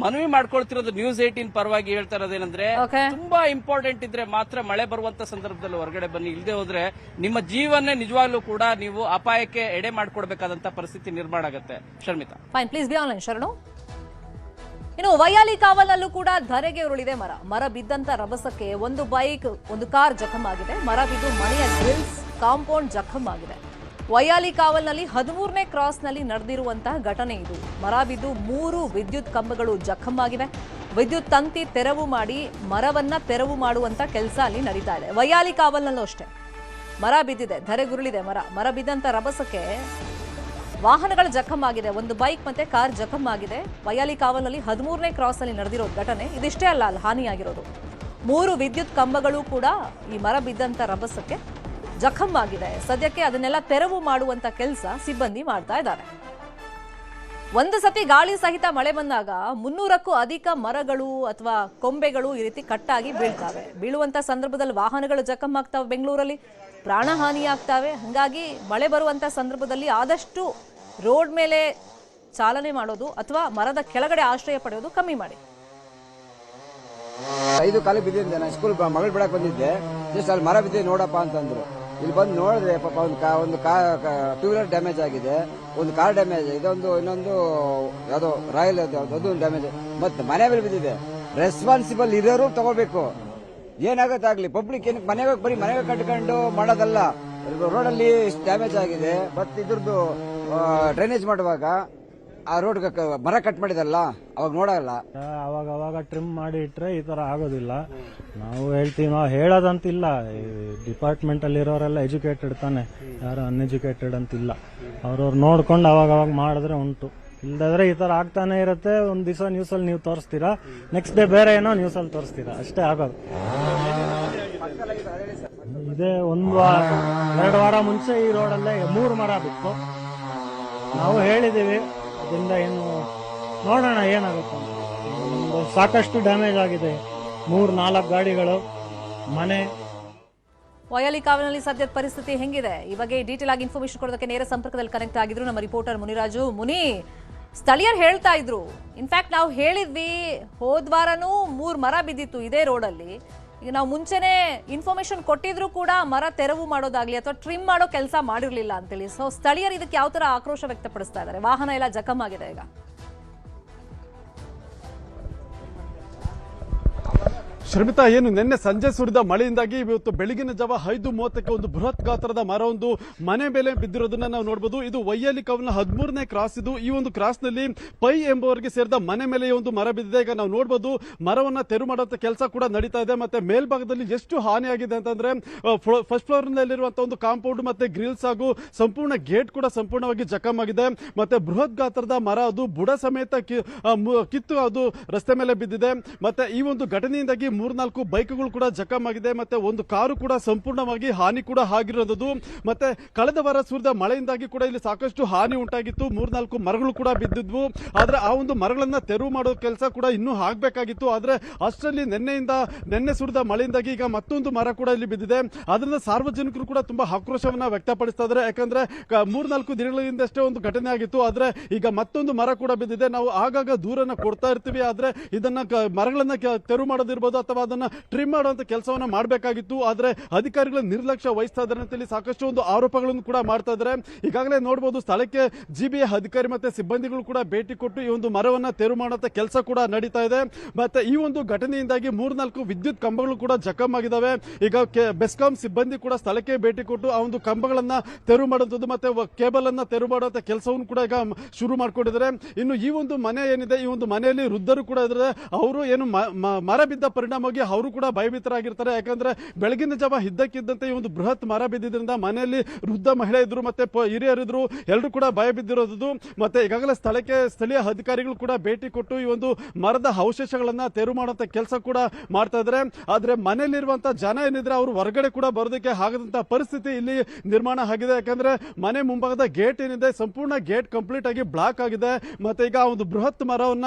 ಮನವಿ ಮಾಡ್ಕೊಳ್ತಿರೋದು News18 ಪರವಾಗಿ ಹೇಳ್ತಾ ಇರೋದೇನಂದ್ರೆ, ತುಂಬಾ ಇಂಪಾರ್ಟೆಂಟ್ ಇದ್ರೆ ಮಾತ್ರ ಮಳೆ ಬರುವಂತ ಸಂದರ್ಭದಲ್ಲಿ ಹೊರಗಡೆ ಬನ್ನಿ. ಇಲ್ಲದೆ ಹೋದ್ರೆ ನಿಮ್ಮ ಜೀವನ್ನೇ ನಿಜವಾಗ್ಲೂ ಕೂಡ ನೀವು ಅಪಾಯಕ್ಕೆ ಎಡೆ ಮಾಡ್ಕೊಡ್ಬೇಕಾದಂತ ಪರಿಸ್ಥಿತಿ ನಿರ್ಮಾಣ ಆಗುತ್ತೆ. Sharmita, fine, please be online. ಶರಣು, ಇನ್ನು ವೈಯಾಲಿ ಕಾವಲ್ನಲ್ಲೂ ಕೂಡ ಧರೆಗೆ ಉರುಳಿದೆ ಮರ ಬಿದ್ದಂತ ರಭಸಕ್ಕೆ ಒಂದು ಬೈಕ್, ಒಂದು ಕಾರ್ ಜಖಂ ಆಗಿದೆ. ಮರ ಬಿದ್ದು ಮನೆಯ ಗ್ರಿಲ್ಸ್, ಕಾಂಪೌಂಡ್ ಜಖಂ ಆಗಿದೆ. ವೈಯಾಲಿ ಕಾವಲ್ನಲ್ಲಿ 13ನೇ ಕ್ರಾಸ್ನಲ್ಲಿ ನಡೆದಿರುವಂತಹ ಘಟನೆ ಇದು. ಮರ ಬಿದ್ದು 3 ವಿದ್ಯುತ್ ಕಂಬಗಳು ಜಖಂ ಆಗಿವೆ. ವಿದ್ಯುತ್ ತಂತಿ ತೆರವು ಮಾಡಿ ಮರವನ್ನ ತೆರವು ಮಾಡುವಂತ ಕೆಲಸ ಅಲ್ಲಿ ನಡೀತಾ ಇದೆ. ವೈಯಾಲಿ ಕಾವಲ್ನಲ್ಲೂ ಅಷ್ಟೇ ಮರ ಬಿದ್ದಿದೆ, ಧರೆಗುರುಳಿದೆ ಮರ ಬಿದ್ದಂತ ರಭಸಕ್ಕೆ ವಾಹನಗಳ ಜಖಂ ಆಗಿದೆ, ಒಂದು ಬೈಕ್ ಮತ್ತೆ ಕಾರ್ ಜಖಂ ಆಗಿದೆ. ವೈಯಾಲಿ ಕಾವಲಲ್ಲಿ 13ನೇ ಕ್ರಾಸ್ ಅಲ್ಲಿ ನಡೆದಿರೋದು ಘಟನೆ. ಇದಿಷ್ಟೇ ಅಲ್ಲ ಅಲ್ಲಿ ಹಾನಿಯಾಗಿರೋದು. 3 ವಿದ್ಯುತ್ ಕಂಬಗಳು ಕೂಡ ಈ ಮರ ಬಿದ್ದಂತ ರಭಸಕ್ಕೆ ಜಖಂ ಆಗಿದೆ. ಸದ್ಯಕ್ಕೆ ಅದನ್ನೆಲ್ಲ ತೆರವು ಮಾಡುವಂತ ಕೆಲಸ ಸಿಬ್ಬಂದಿ ಮಾಡ್ತಾ ಇದ್ದಾರೆ. ಒಂದು ಸತಿ ಗಾಳಿ ಸಹಿತ ಮಳೆ ಬಂದಾಗ 300ಕ್ಕೂ ಅಧಿಕ ಮರಗಳು ಅಥವಾ ಕೊಂಬೆಗಳು ಈ ರೀತಿ ಕಟ್ಟಾಗಿ ಬೀಳ್ತವೆ. ಬೀಳುವಂತ ಸಂದರ್ಭದಲ್ಲಿ ವಾಹನಗಳು ಜಖಂ ಆಗ್ತವೆ, ಬೆಂಗಳೂರಲ್ಲಿ ಪ್ರಾಣ ಹಾನಿ ಆಗ್ತವೆ. ಹಾಗಾಗಿ ಮಳೆ ಬರುವಂತ ಸಂದರ್ಭದಲ್ಲಿ ಆದಷ್ಟು ರೋಡ್ ಮೇಲೆ ಚಾಲನೆ ಮಾಡೋದು ಅಥವಾ ಮರದ ಕೆಳಗಡೆ ಆಶ್ರಯ ಪಡೆಯೋದು ಕಮ್ಮಿ ಮಾಡಿ. 5 ಕಾಲಿಗೆ ಬಿದ್ದಿದ್ದೆ, ನಾನು ಸ್ಕೂಲ್ ಮಗಳು ಬಿಡಕ್ ಬಂದಿದ್ದೆ. ಜಸ್ಟ್ ಅಲ್ಲಿ ಮರ ಬಿದ್ದಿದೆ ನೋಡಪ್ಪ ಅಂತಂದ್ರು. ಇಲ್ಲಿ ಬಂದು ನೋಡಿದ್ರೆ ಪಾಪ ಒಂದು ಟೂ ವೀಲರ್ ಡ್ಯಾಮೇಜ್ ಆಗಿದೆ, ಒಂದು ಕಾರ್ ಡ್ಯಾಮೇಜ್ ಆಗಿದೆ, ಇನ್ನೊಂದು ಯಾವ್ದೋ ರಾಯಲ್ ಅದು ಡ್ಯಾಮೇಜ್, ಮತ್ತೆ ಮನೆ ಮೇಲೆ ಬಿದ್ದಿದೆ. ರೆಸ್ಪಾನ್ಸಿಬಲ್ ಇರೋರು ತಗೋಬೇಕು. ಏನಾಗತ್ತಾಗ್ಲಿ, ಪಬ್ಲಿಕ್ ಏನಕ್ಕೆ ಬರೀ ಮನೆಗೆ ಕಟ್ಕೊಂಡು ಮಾಡೋದಲ್ಲ. ರೋಡಲ್ಲಿ ಡ್ಯಾಮೇಜ್ ಆಗಿದೆ, ಮತ್ತೆ ಇದ್ರದ್ದು ಡ್ರೈನೇಜ್ ಮಾಡುವಾಗ ಆ ರೋಡ್ ಮರ ಕಟ್ ಮಾಡಿದಲ್ಲ, ಅವಾಗ ನೋಡಲ್ಲ. ಅವಾಗ ಟ್ರಿಮ್ ಮಾಡಿ ಇಟ್ರೆ ಈ ತರ ಆಗೋದಿಲ್ಲ. ನಾವು ಹೇಳ್ತೀವಿ, ನಾವು ಹೇಳೋದಂತಿಲ್ಲ. ಡಿಪಾರ್ಟ್ಮೆಂಟ್ ಅಲ್ಲಿ ಇರೋರೆಲ್ಲ ಎಜುಕೇಟೆಡ್ ತಾನೆ, ಯಾರು ಅನ್ಎಜುಕೇಟೆಡ್ ಅಂತಿಲ್ಲ. ಅವ್ರವ್ರು ನೋಡ್ಕೊಂಡು ಅವಾಗ ಮಾಡಿದ್ರೆ ಉಂಟು. ಇಲ್ದಾದ್ರೆ ಈ ತರ ಆಗ್ತಾನೆ ಇರುತ್ತೆ. ಒಂದ್ ದಿವಸ ನ್ಯೂಸ್ ಅಲ್ಲಿ ನೀವು ತೋರಿಸ್ತೀರಾ, ನೆಕ್ಸ್ಟ್ ಡೇ ಬೇರೆ ಏನೋ ನ್ಯೂಸ್ ಅಲ್ಲಿ ತೋರಿಸ್ತೀರಾ, ಅಷ್ಟೇ ಆಗೋದು. ಇದೇ 2 ವಾರ ಮುಂಚೆ ಈ ರೋಡಲ್ಲೇ 3 ಮರ ಬಿತ್ತು. ನಾವು ಹೇಳಿದೀವಿ, ಅದರಿಂದ ಏನು ನೋಡೋಣ ಏನಾಗುತ್ತೆ. ಸಾಕಷ್ಟು ಡ್ಯಾಮೇಜ್ ಆಗಿದೆ, 3-4 ಗಾಡಿಗಳು, ಮನೆ. ವೈಯಾಲಿ ಕಾವಲಿನಲ್ಲಿ ಸದ್ಯದ ಪರಿಸ್ಥಿತಿ ಹೆಂಗಿದೆ ಈ ಬಗ್ಗೆ ಡೀಟೇಲ್ ಆಗಿ ಇನ್ಫಾರ್ಮೇಶನ್ ಕೊಡೋದಕ್ಕೆ ನೇರ ಸಂಪರ್ಕದಲ್ಲಿ ಕನೆಕ್ಟ್ ಆಗಿದ್ರು ನಮ್ಮ ರಿಪೋರ್ಟರ್ ಮುನಿರಾಜು. ಸ್ಥಳೀಯರು ಹೇಳ್ತಾ ಇದ್ರು, ಇನ್ಫ್ಯಾಕ್ಟ್ ನಾವು ಹೇಳಿದ್ವಿ ಹೋದ್ವಾರನೂ 3 ಮರ ಬಿದ್ದಿತ್ತು ಇದೇ ರೋಡಲ್ಲಿ. ಈಗ ನಾವು ಮುಂಚೆನೆ ಇನ್ಫಾರ್ಮೇಶನ್ ಕೊಟ್ಟಿದ್ರು ಕೂಡ ಮರ ತೆರವು ಮಾಡೋದಾಗ್ಲಿ ಅಥವಾ ಟ್ರಿಮ್ ಮಾಡೋ ಕೆಲಸ ಮಾಡಿರ್ಲಿಲ್ಲ ಅಂತೇಳಿ. ಸೊ ಸ್ಥಳೀಯರು ಇದಕ್ಕೆ ಯಾವ ತರ ಆಕ್ರೋಶ ವ್ಯಕ್ತಪಡಿಸ್ತಾ ಇದ್ದಾರೆ? ವಾಹನ ಎಲ್ಲ ಜಖಂ ಆಗಿದೆ ಈಗ. ಶ್ರಮಿತಾ, ಏನು ನಿನ್ನೆ ಸಂಜೆ ಸುರಿದ ಮಳೆಯಿಂದಾಗಿ ಇವತ್ತು ಬೆಳಗಿನ ಜಾವ 5:30ಕ್ಕೆ ಒಂದು ಬೃಹತ್ ಗಾತ್ರದ ಮರ ಒಂದು ಮನೆ ಮೇಲೆ ಬಿದ್ದಿರೋದನ್ನ ನಾವು ನೋಡಬಹುದು. ಇದು ವೈಯಾಲಿ ಕಾವಲ್ನ 13ನೇ ಕ್ರಾಸ್. ಇದು ಈ ಒಂದು ಕ್ರಾಸ್ ನಲ್ಲಿ ಪೈ ಎಂಬುವರಿಗೆ ಸೇರಿದ ಮನೆ ಮೇಲೆ ಒಂದು ಮರ ಬಿದ್ದಿದೆ. ಈಗ ನಾವು ನೋಡಬಹುದು ಮರವನ್ನ ತೆರವು ಮಾಡುವಂತ ಕೆಲಸ ಕೂಡ ನಡೀತಾ ಇದೆ. ಮತ್ತೆ ಮೇಲ್ಭಾಗದಲ್ಲಿ ಎಷ್ಟು ಹಾನಿಯಾಗಿದೆ ಅಂತಂದ್ರೆ ಫಸ್ಟ್ ಫ್ಲೋರ್ ನಲ್ಲಿರುವಂತಹ ಒಂದು ಕಾಂಪೌಂಡ್ ಮತ್ತೆ ಗ್ರಿಲ್ಸ್ ಹಾಗೂ ಸಂಪೂರ್ಣ ಗೇಟ್ ಕೂಡ ಸಂಪೂರ್ಣವಾಗಿ ಜಖಂ ಆಗಿದೆ. ಮತ್ತೆ ಬೃಹತ್ ಗಾತ್ರದ ಮರ ಅದು ಬುಡ ಸಮೇತ ಕಿತ್ತು ಅದು ರಸ್ತೆ ಮೇಲೆ ಬಿದ್ದಿದೆ. ಮತ್ತೆ ಈ ಒಂದು ಘಟನೆಯಿಂದಾಗಿ 3-4 ಬೈಕ್ಗಳು ಕೂಡ ಜಖಂ ಆಗಿದೆ. ಮತ್ತೆ ಒಂದು ಕಾರು ಕೂಡ ಸಂಪೂರ್ಣವಾಗಿ ಹಾನಿ ಕೂಡ ಆಗಿರೋದು. ಮತ್ತೆ ಕಳೆದ ವಾರ ಸುರಿದ ಮಳೆಯಿಂದಾಗಿ ಕೂಡ ಇಲ್ಲಿ ಸಾಕಷ್ಟು ಹಾನಿ ಉಂಟಾಗಿತ್ತು. 3-4 ಮರಗಳು ಕೂಡ ಬಿದ್ದಿದ್ವು. ಆದ್ರೆ ಆ ಒಂದು ಮರಗಳನ್ನ ತೆರವು ಮಾಡೋ ಕೆಲಸ ಕೂಡ ಇನ್ನೂ ಆಗ್ಬೇಕಾಗಿತ್ತು. ಆದ್ರೆ ಅಷ್ಟರಲ್ಲಿ ನಿನ್ನೆ ಸುರಿದ ಮಳೆಯಿಂದಾಗಿ ಈಗ ಮತ್ತೊಂದು ಮರ ಕೂಡ ಇಲ್ಲಿ ಬಿದ್ದಿದೆ. ಅದರಿಂದ ಸಾರ್ವಜನಿಕರು ಕೂಡ ತುಂಬಾ ಆಕ್ರೋಶವನ್ನ ವ್ಯಕ್ತಪಡಿಸ್ತಾ ಇದ್ದಾರೆ. ಯಾಕಂದ್ರೆ 3-4 ದಿನಗಳ ಹಿಂದಷ್ಟೇ ಒಂದು ಘಟನೆ ಆಗಿತ್ತು. ಆದ್ರೆ ಈಗ ಮತ್ತೊಂದು ಮರ ಕೂಡ ಬಿದ್ದಿದೆ. ನಾವು ಆಗಾಗ ದೂರನ್ನ ಕೊಡ್ತಾ ಇರ್ತೀವಿ, ಆದ್ರೆ ಇದನ್ನ ಮರಗಳನ್ನ ತೆರವು ಮಾಡೋದಿರ್ಬೋದು ಅಥವಾ ಅದನ್ನ ಟ್ರಿಮ್ ಮಾಡುವಂತ ಕೆಲಸವನ್ನ ಮಾಡಬೇಕಾಗಿತ್ತು. ಆದ್ರೆ ಅಧಿಕಾರಿಗಳ ನಿರ್ಲಕ್ಷ್ಯ ವಹಿಸ್ತಾ ಇದ್ದಾರೆ ಅಂತೇಳಿ ಸಾಕಷ್ಟು ಒಂದು ಆರೋಪಗಳನ್ನು ಕೂಡ ಮಾಡ್ತಾ ಇದ್ದಾರೆ. ಈಗಾಗಲೇ ನೋಡಬಹುದು ಸ್ಥಳಕ್ಕೆ ಜಿಬಿಎ ಅಧಿಕಾರಿ ಮತ್ತೆ ಸಿಬ್ಬಂದಿಗಳು ಕೂಡ ಭೇಟಿ ಕೊಟ್ಟು ಈ ಒಂದು ಮರವನ್ನ ತೆರವು ಮಾಡುವಂತ ಕೆಲಸ ಕೂಡ ನಡೀತಾ ಇದೆ. ಮತ್ತೆ ಈ ಒಂದು ಘಟನೆಯಿಂದಾಗಿ 3-4 ವಿದ್ಯುತ್ ಕಂಬಗಳು ಕೂಡ ಜಖಂ ಆಗಿದ್ದಾವೆ. ಈಗ ಬೆಸ್ಕಾಂ ಸಿಬ್ಬಂದಿ ಕೂಡ ಸ್ಥಳಕ್ಕೆ ಭೇಟಿ ಕೊಟ್ಟು ಆ ಒಂದು ಕಂಬಗಳನ್ನ ತೆರವು ಮಾಡುವಂತದ್ದು ಮತ್ತೆ ಕೇಬಲ್ ಅನ್ನ ತೆರವು ಮಾಡುವಂತ ಕೆಲಸವನ್ನು ಕೂಡ ಈಗ ಶುರು ಮಾಡ್ಕೊಂಡಿದ್ದಾರೆ. ಇನ್ನು ಈ ಒಂದು ಮನೆ ಏನಿದೆ, ಈ ಒಂದು ಮನೆಯಲ್ಲಿ ವೃದ್ಧರು ಕೂಡ ಇದ್ದಾರೆ. ಅವರು ಏನು ಮರ ಬಿದ್ದ ಪರಿಣಾಮವಾಗಿ ಅವರು ಕೂಡ ಭಯಭೀತರಾಗಿರ್ತಾರೆ. ಯಾಕಂದ್ರೆ ಬೆಳಗಿನ ಜಾವ ಇದ್ದಕ್ಕಿದ್ದಂತೆ ಈ ಒಂದು ಬೃಹತ್ ಮರ ಬಿದ್ದಿದ್ರಿಂದ ಮನೆಯಲ್ಲಿ ವೃದ್ಧ ಮಹಿಳೆ ಇದ್ರು ಮತ್ತೆ ಹಿರಿಯರಿದ್ರು, ಎಲ್ಲರೂ ಕೂಡ ಭಯ ಬಿದ್ದಿರೋದು. ಮತ್ತೆ ಈಗಾಗಲೇ ಸ್ಥಳೀಯ ಅಧಿಕಾರಿಗಳು ಕೂಡ ಭೇಟಿ ಕೊಟ್ಟು ಈ ಒಂದು ಮರದ ಅವಶೇಷಗಳನ್ನ ತೆರವು ಮಾಡುವಂತ ಕೆಲಸ ಕೂಡ ಮಾಡ್ತಾ ಇದ್ದಾರೆ. ಆದ್ರೆ ಮನೆಯಲ್ಲಿರುವಂತಹ ಜನ ಏನಿದ್ರೆ ಅವರು ಹೊರಗಡೆ ಕೂಡ ಬರೋದಕ್ಕೆ ಆಗದಂತ ಪರಿಸ್ಥಿತಿ ಇಲ್ಲಿ ನಿರ್ಮಾಣ ಆಗಿದೆ. ಯಾಕಂದ್ರೆ ಮನೆ ಮುಂಭಾಗದ ಗೇಟ್ ಏನಿದೆ ಸಂಪೂರ್ಣ ಗೇಟ್ ಕಂಪ್ಲೀಟ್ ಆಗಿ ಬ್ಲಾಕ್ ಆಗಿದೆ. ಮತ್ತೆ ಈಗ ಒಂದು ಬೃಹತ್ ಮರವನ್ನ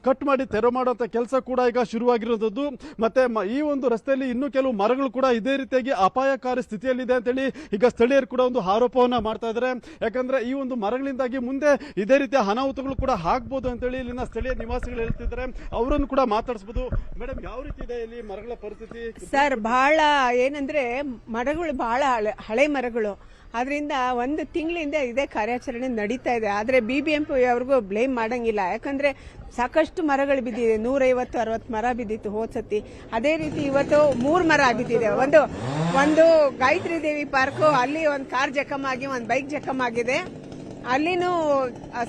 ಕಟ್ ಮಾಡಿ ತೆರವು ಮಾಡುವಂತ ಕೆಲಸ ಕೂಡ ಈಗ ಶುರುವಾಗಿರೋದು. ಮತ್ತೆ ಈ ಒಂದು ರಸ್ತೆಯಲ್ಲಿ ಇನ್ನೂ ಕೆಲವು ಮರಗಳು ಕೂಡ ಇದೇ ರೀತಿಯಾಗಿ ಅಪಾಯಕಾರಿ ಸ್ಥಿತಿಯಲ್ಲಿದೆ ಅಂತೇಳಿ ಈಗ ಸ್ಥಳೀಯರು ಕೂಡ ಒಂದು ಆರೋಪವನ್ನ ಮಾಡ್ತಾ ಇದ್ದಾರೆ. ಯಾಕಂದ್ರೆ ಈ ಒಂದು ಮರಗಳಿಂದಾಗಿ ಮುಂದೆ ಇದೇ ರೀತಿಯ ಅನಾಹುತಗಳು ಕೂಡ ಆಗ್ಬಹುದು ಅಂತೇಳಿ ಇಲ್ಲಿನ ಸ್ಥಳೀಯ ನಿವಾಸಿಗಳು ಹೇಳ್ತಿದ್ದಾರೆ. ಅವರನ್ನು ಕೂಡ ಮಾತಾಡಿಸಬಹುದು. ಮೇಡಮ್, ಯಾವ ರೀತಿ ಇದೆ ಇಲ್ಲಿ ಮರಗಳ ಪರಿಸ್ಥಿತಿ? ಸರ್, ಬಹಳ ಏನಂದ್ರೆ ಮರಗಳು ಬಹಳ ಹಳೆ ಮರಗಳು. ಅದರಿಂದ 1 ತಿಂಗಳಿಂದ ಇದೇ ಕಾರ್ಯಾಚರಣೆ ನಡೀತಾ ಇದೆ. ಆದರೆ BBMP ಅವ್ರಿಗೂ ಬ್ಲೇಮ್ ಮಾಡಂಗಿಲ್ಲ. ಯಾಕಂದ್ರೆ ಸಾಕಷ್ಟು ಮರಗಳು ಬಿದ್ದಿದೆ. 150-60 ಮರ ಬಿದ್ದಿತ್ತು ಹೋದ್ಸತಿ. ಅದೇ ರೀತಿ ಇವತ್ತು 3 ಮರ ಬಿದ್ದಿದೆ. ಒಂದು ಗಾಯತ್ರಿ ದೇವಿ ಪಾರ್ಕ್ ಅಲ್ಲಿ ಒಂದು ಕಾರ್ ಜಖಮ್ ಆಗಿ ಒಂದು ಬೈಕ್ ಜಖಮ್ ಆಗಿದೆ. ಅಲ್ಲಿನೂ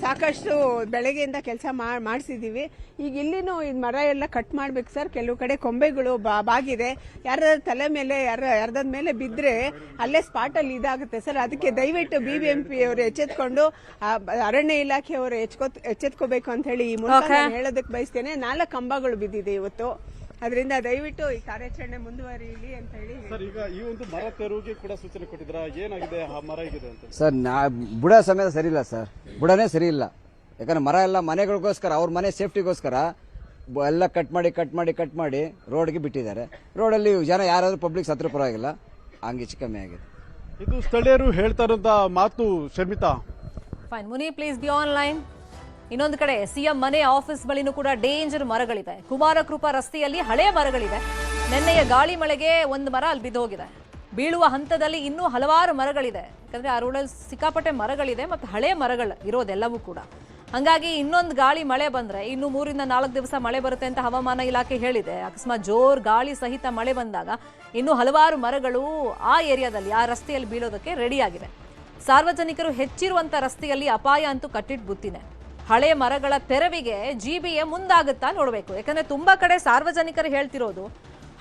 ಸಾಕಷ್ಟು ಬೆಳಗ್ಗೆಯಿಂದ ಕೆಲಸ ಮಾಡಿಸಿದೀವಿ. ಈಗ ಇಲ್ಲಿನೂ ಈ ಮರ ಎಲ್ಲ ಕಟ್ ಮಾಡ್ಬೇಕು ಸರ್. ಕೆಲವು ಕಡೆ ಕೊಂಬೆಗಳು ಬಾಗಿದೆ, ಯಾರ ತಲೆ ಮೇಲೆ ಯಾರದ ಮೇಲೆ ಬಿದ್ದರೆ ಅಲ್ಲೇ ಸ್ಪಾಟಲ್ಲಿ ಇದಾಗುತ್ತೆ ಸರ್. ಅದಕ್ಕೆ ದಯವಿಟ್ಟು BBMP ಅವರು ಎಚ್ಚೆತ್ಕೊಂಡು ಅರಣ್ಯ ಇಲಾಖೆಯವರು ಎಚ್ಚೆತ್ಕೋಬೇಕು ಅಂತ ಹೇಳಿ ಈ ಮೂಲಕ ನಾನು ಹೇಳೋದಕ್ಕೆ ಬಯಸ್ತೇನೆ. 4 ಕಂಬಗಳು ಬಿದ್ದಿದೆ ಇವತ್ತು. ಅದರಿಂದ ದಯವಿಟ್ಟು ಈ ಕಾರ್ಯಾಚರಣೆ ಮುಂದುವರಿಯಲಿ ಅಂತ ಹೇಳಿ. ಸರ್, ಈಗ ಈ ಒಂದು ಮರ ತೆರವಿಗೆ ಕೂಡ ಸೂಚನೆ ಕೊಟ್ಟಿದ್ರ, ಏನಾಗಿದೆ ಆ ಮರ ಹೇಗಿದೆ ಅಂತ? ಸರ್, ಬುಡ ಸಮೇತ ಸರಿ ಇಲ್ಲ ಸರ್, ಬುಡನೇ ಸರಿ ಇಲ್ಲ. ಯಾಕಂದ್ರೆ ಮರ ಎಲ್ಲ ಮನೆಗಳಿಗೋಸ್ಕರ, ಅವ್ರ ಮನೆ ಸೇಫ್ಟಿಗೋಸ್ಕರ ಎಲ್ಲ ಕಟ್ ಮಾಡಿ ರೋಡ್ಗೆ ಬಿಟ್ಟಿದ್ದಾರೆ. ರೋಡಲ್ಲಿ ಜನ ಯಾರಾದ್ರೂ ಪಬ್ಲಿಕ್ ಸತ್ರ ಪರವಾಗಿಲ್ಲ, ಹಂಗೆ ಹೆಚ್ಚು ಕಮ್ಮಿ ಆಗಿದೆ. ಇದು ಸ್ಥಳೀಯರು ಹೇಳ್ತಾ ಇರುವಂತ ಮಾತು. Sharmita, fine. Muni, please be online. ಇನ್ನೊಂದು ಕಡೆ ಸಿಎಂ ಮನೆ, ಆಫೀಸ್ ಬಳಿನೂ ಕೂಡ ಡೇಂಜರ್ ಮರಗಳಿವೆ. ಕುಮಾರಕೃಪಾ ರಸ್ತೆಯಲ್ಲಿ ಹಳೆಯ ಮರಗಳಿವೆ. ನಿನ್ನೆಯ ಗಾಳಿ ಮಳೆಗೆ ಒಂದು ಮರ ಅಲ್ಲಿ ಬಿದ್ದೋಗಿದೆ. ಬೀಳುವ ಹಂತದಲ್ಲಿ ಇನ್ನೂ ಹಲವಾರು ಮರಗಳಿದೆ. ಯಾಕಂದ್ರೆ ಆ ರೋಡಲ್ಲಿ ಸಿಕ್ಕಾಪಟ್ಟೆ ಮರಗಳಿದೆ ಮತ್ತು ಹಳೆ ಮರಗಳು ಇರೋದೆಲ್ಲವೂ ಕೂಡ. ಹಾಗಾಗಿ ಇನ್ನೊಂದು ಗಾಳಿ ಮಳೆ ಬಂದ್ರೆ ಇನ್ನು 3 ರಿಂದ 4 ದಿವಸ ಮಳೆ ಬರುತ್ತೆ ಅಂತ ಹವಾಮಾನ ಇಲಾಖೆ ಹೇಳಿದೆ. ಅಕಸ್ಮಾತ್ ಜೋರ್ ಗಾಳಿ ಸಹಿತ ಮಳೆ ಬಂದಾಗ ಇನ್ನು ಹಲವಾರು ಮರಗಳು ಆ ಏರಿಯಾದಲ್ಲಿ, ಆ ರಸ್ತೆಯಲ್ಲಿ ಬೀಳೋದಕ್ಕೆ ರೆಡಿ ಆಗಿದೆ. ಸಾರ್ವಜನಿಕರು ಹೆಚ್ಚಿರುವಂತ ರಸ್ತೆಯಲ್ಲಿ ಅಪಾಯ ಅಂತೂ ಕಟ್ಟಿಟ್ಟು ಬುತ್ತಿದೆ. ಹಳೆ ಮರಗಳ ತೆರವಿಗೆ GBA ಮುಂದಾಗುತ್ತಾ ನೋಡಬೇಕು. ಯಾಕಂದ್ರೆ ತುಂಬಾ ಕಡೆ ಸಾರ್ವಜನಿಕರು ಹೇಳ್ತಿರೋದು,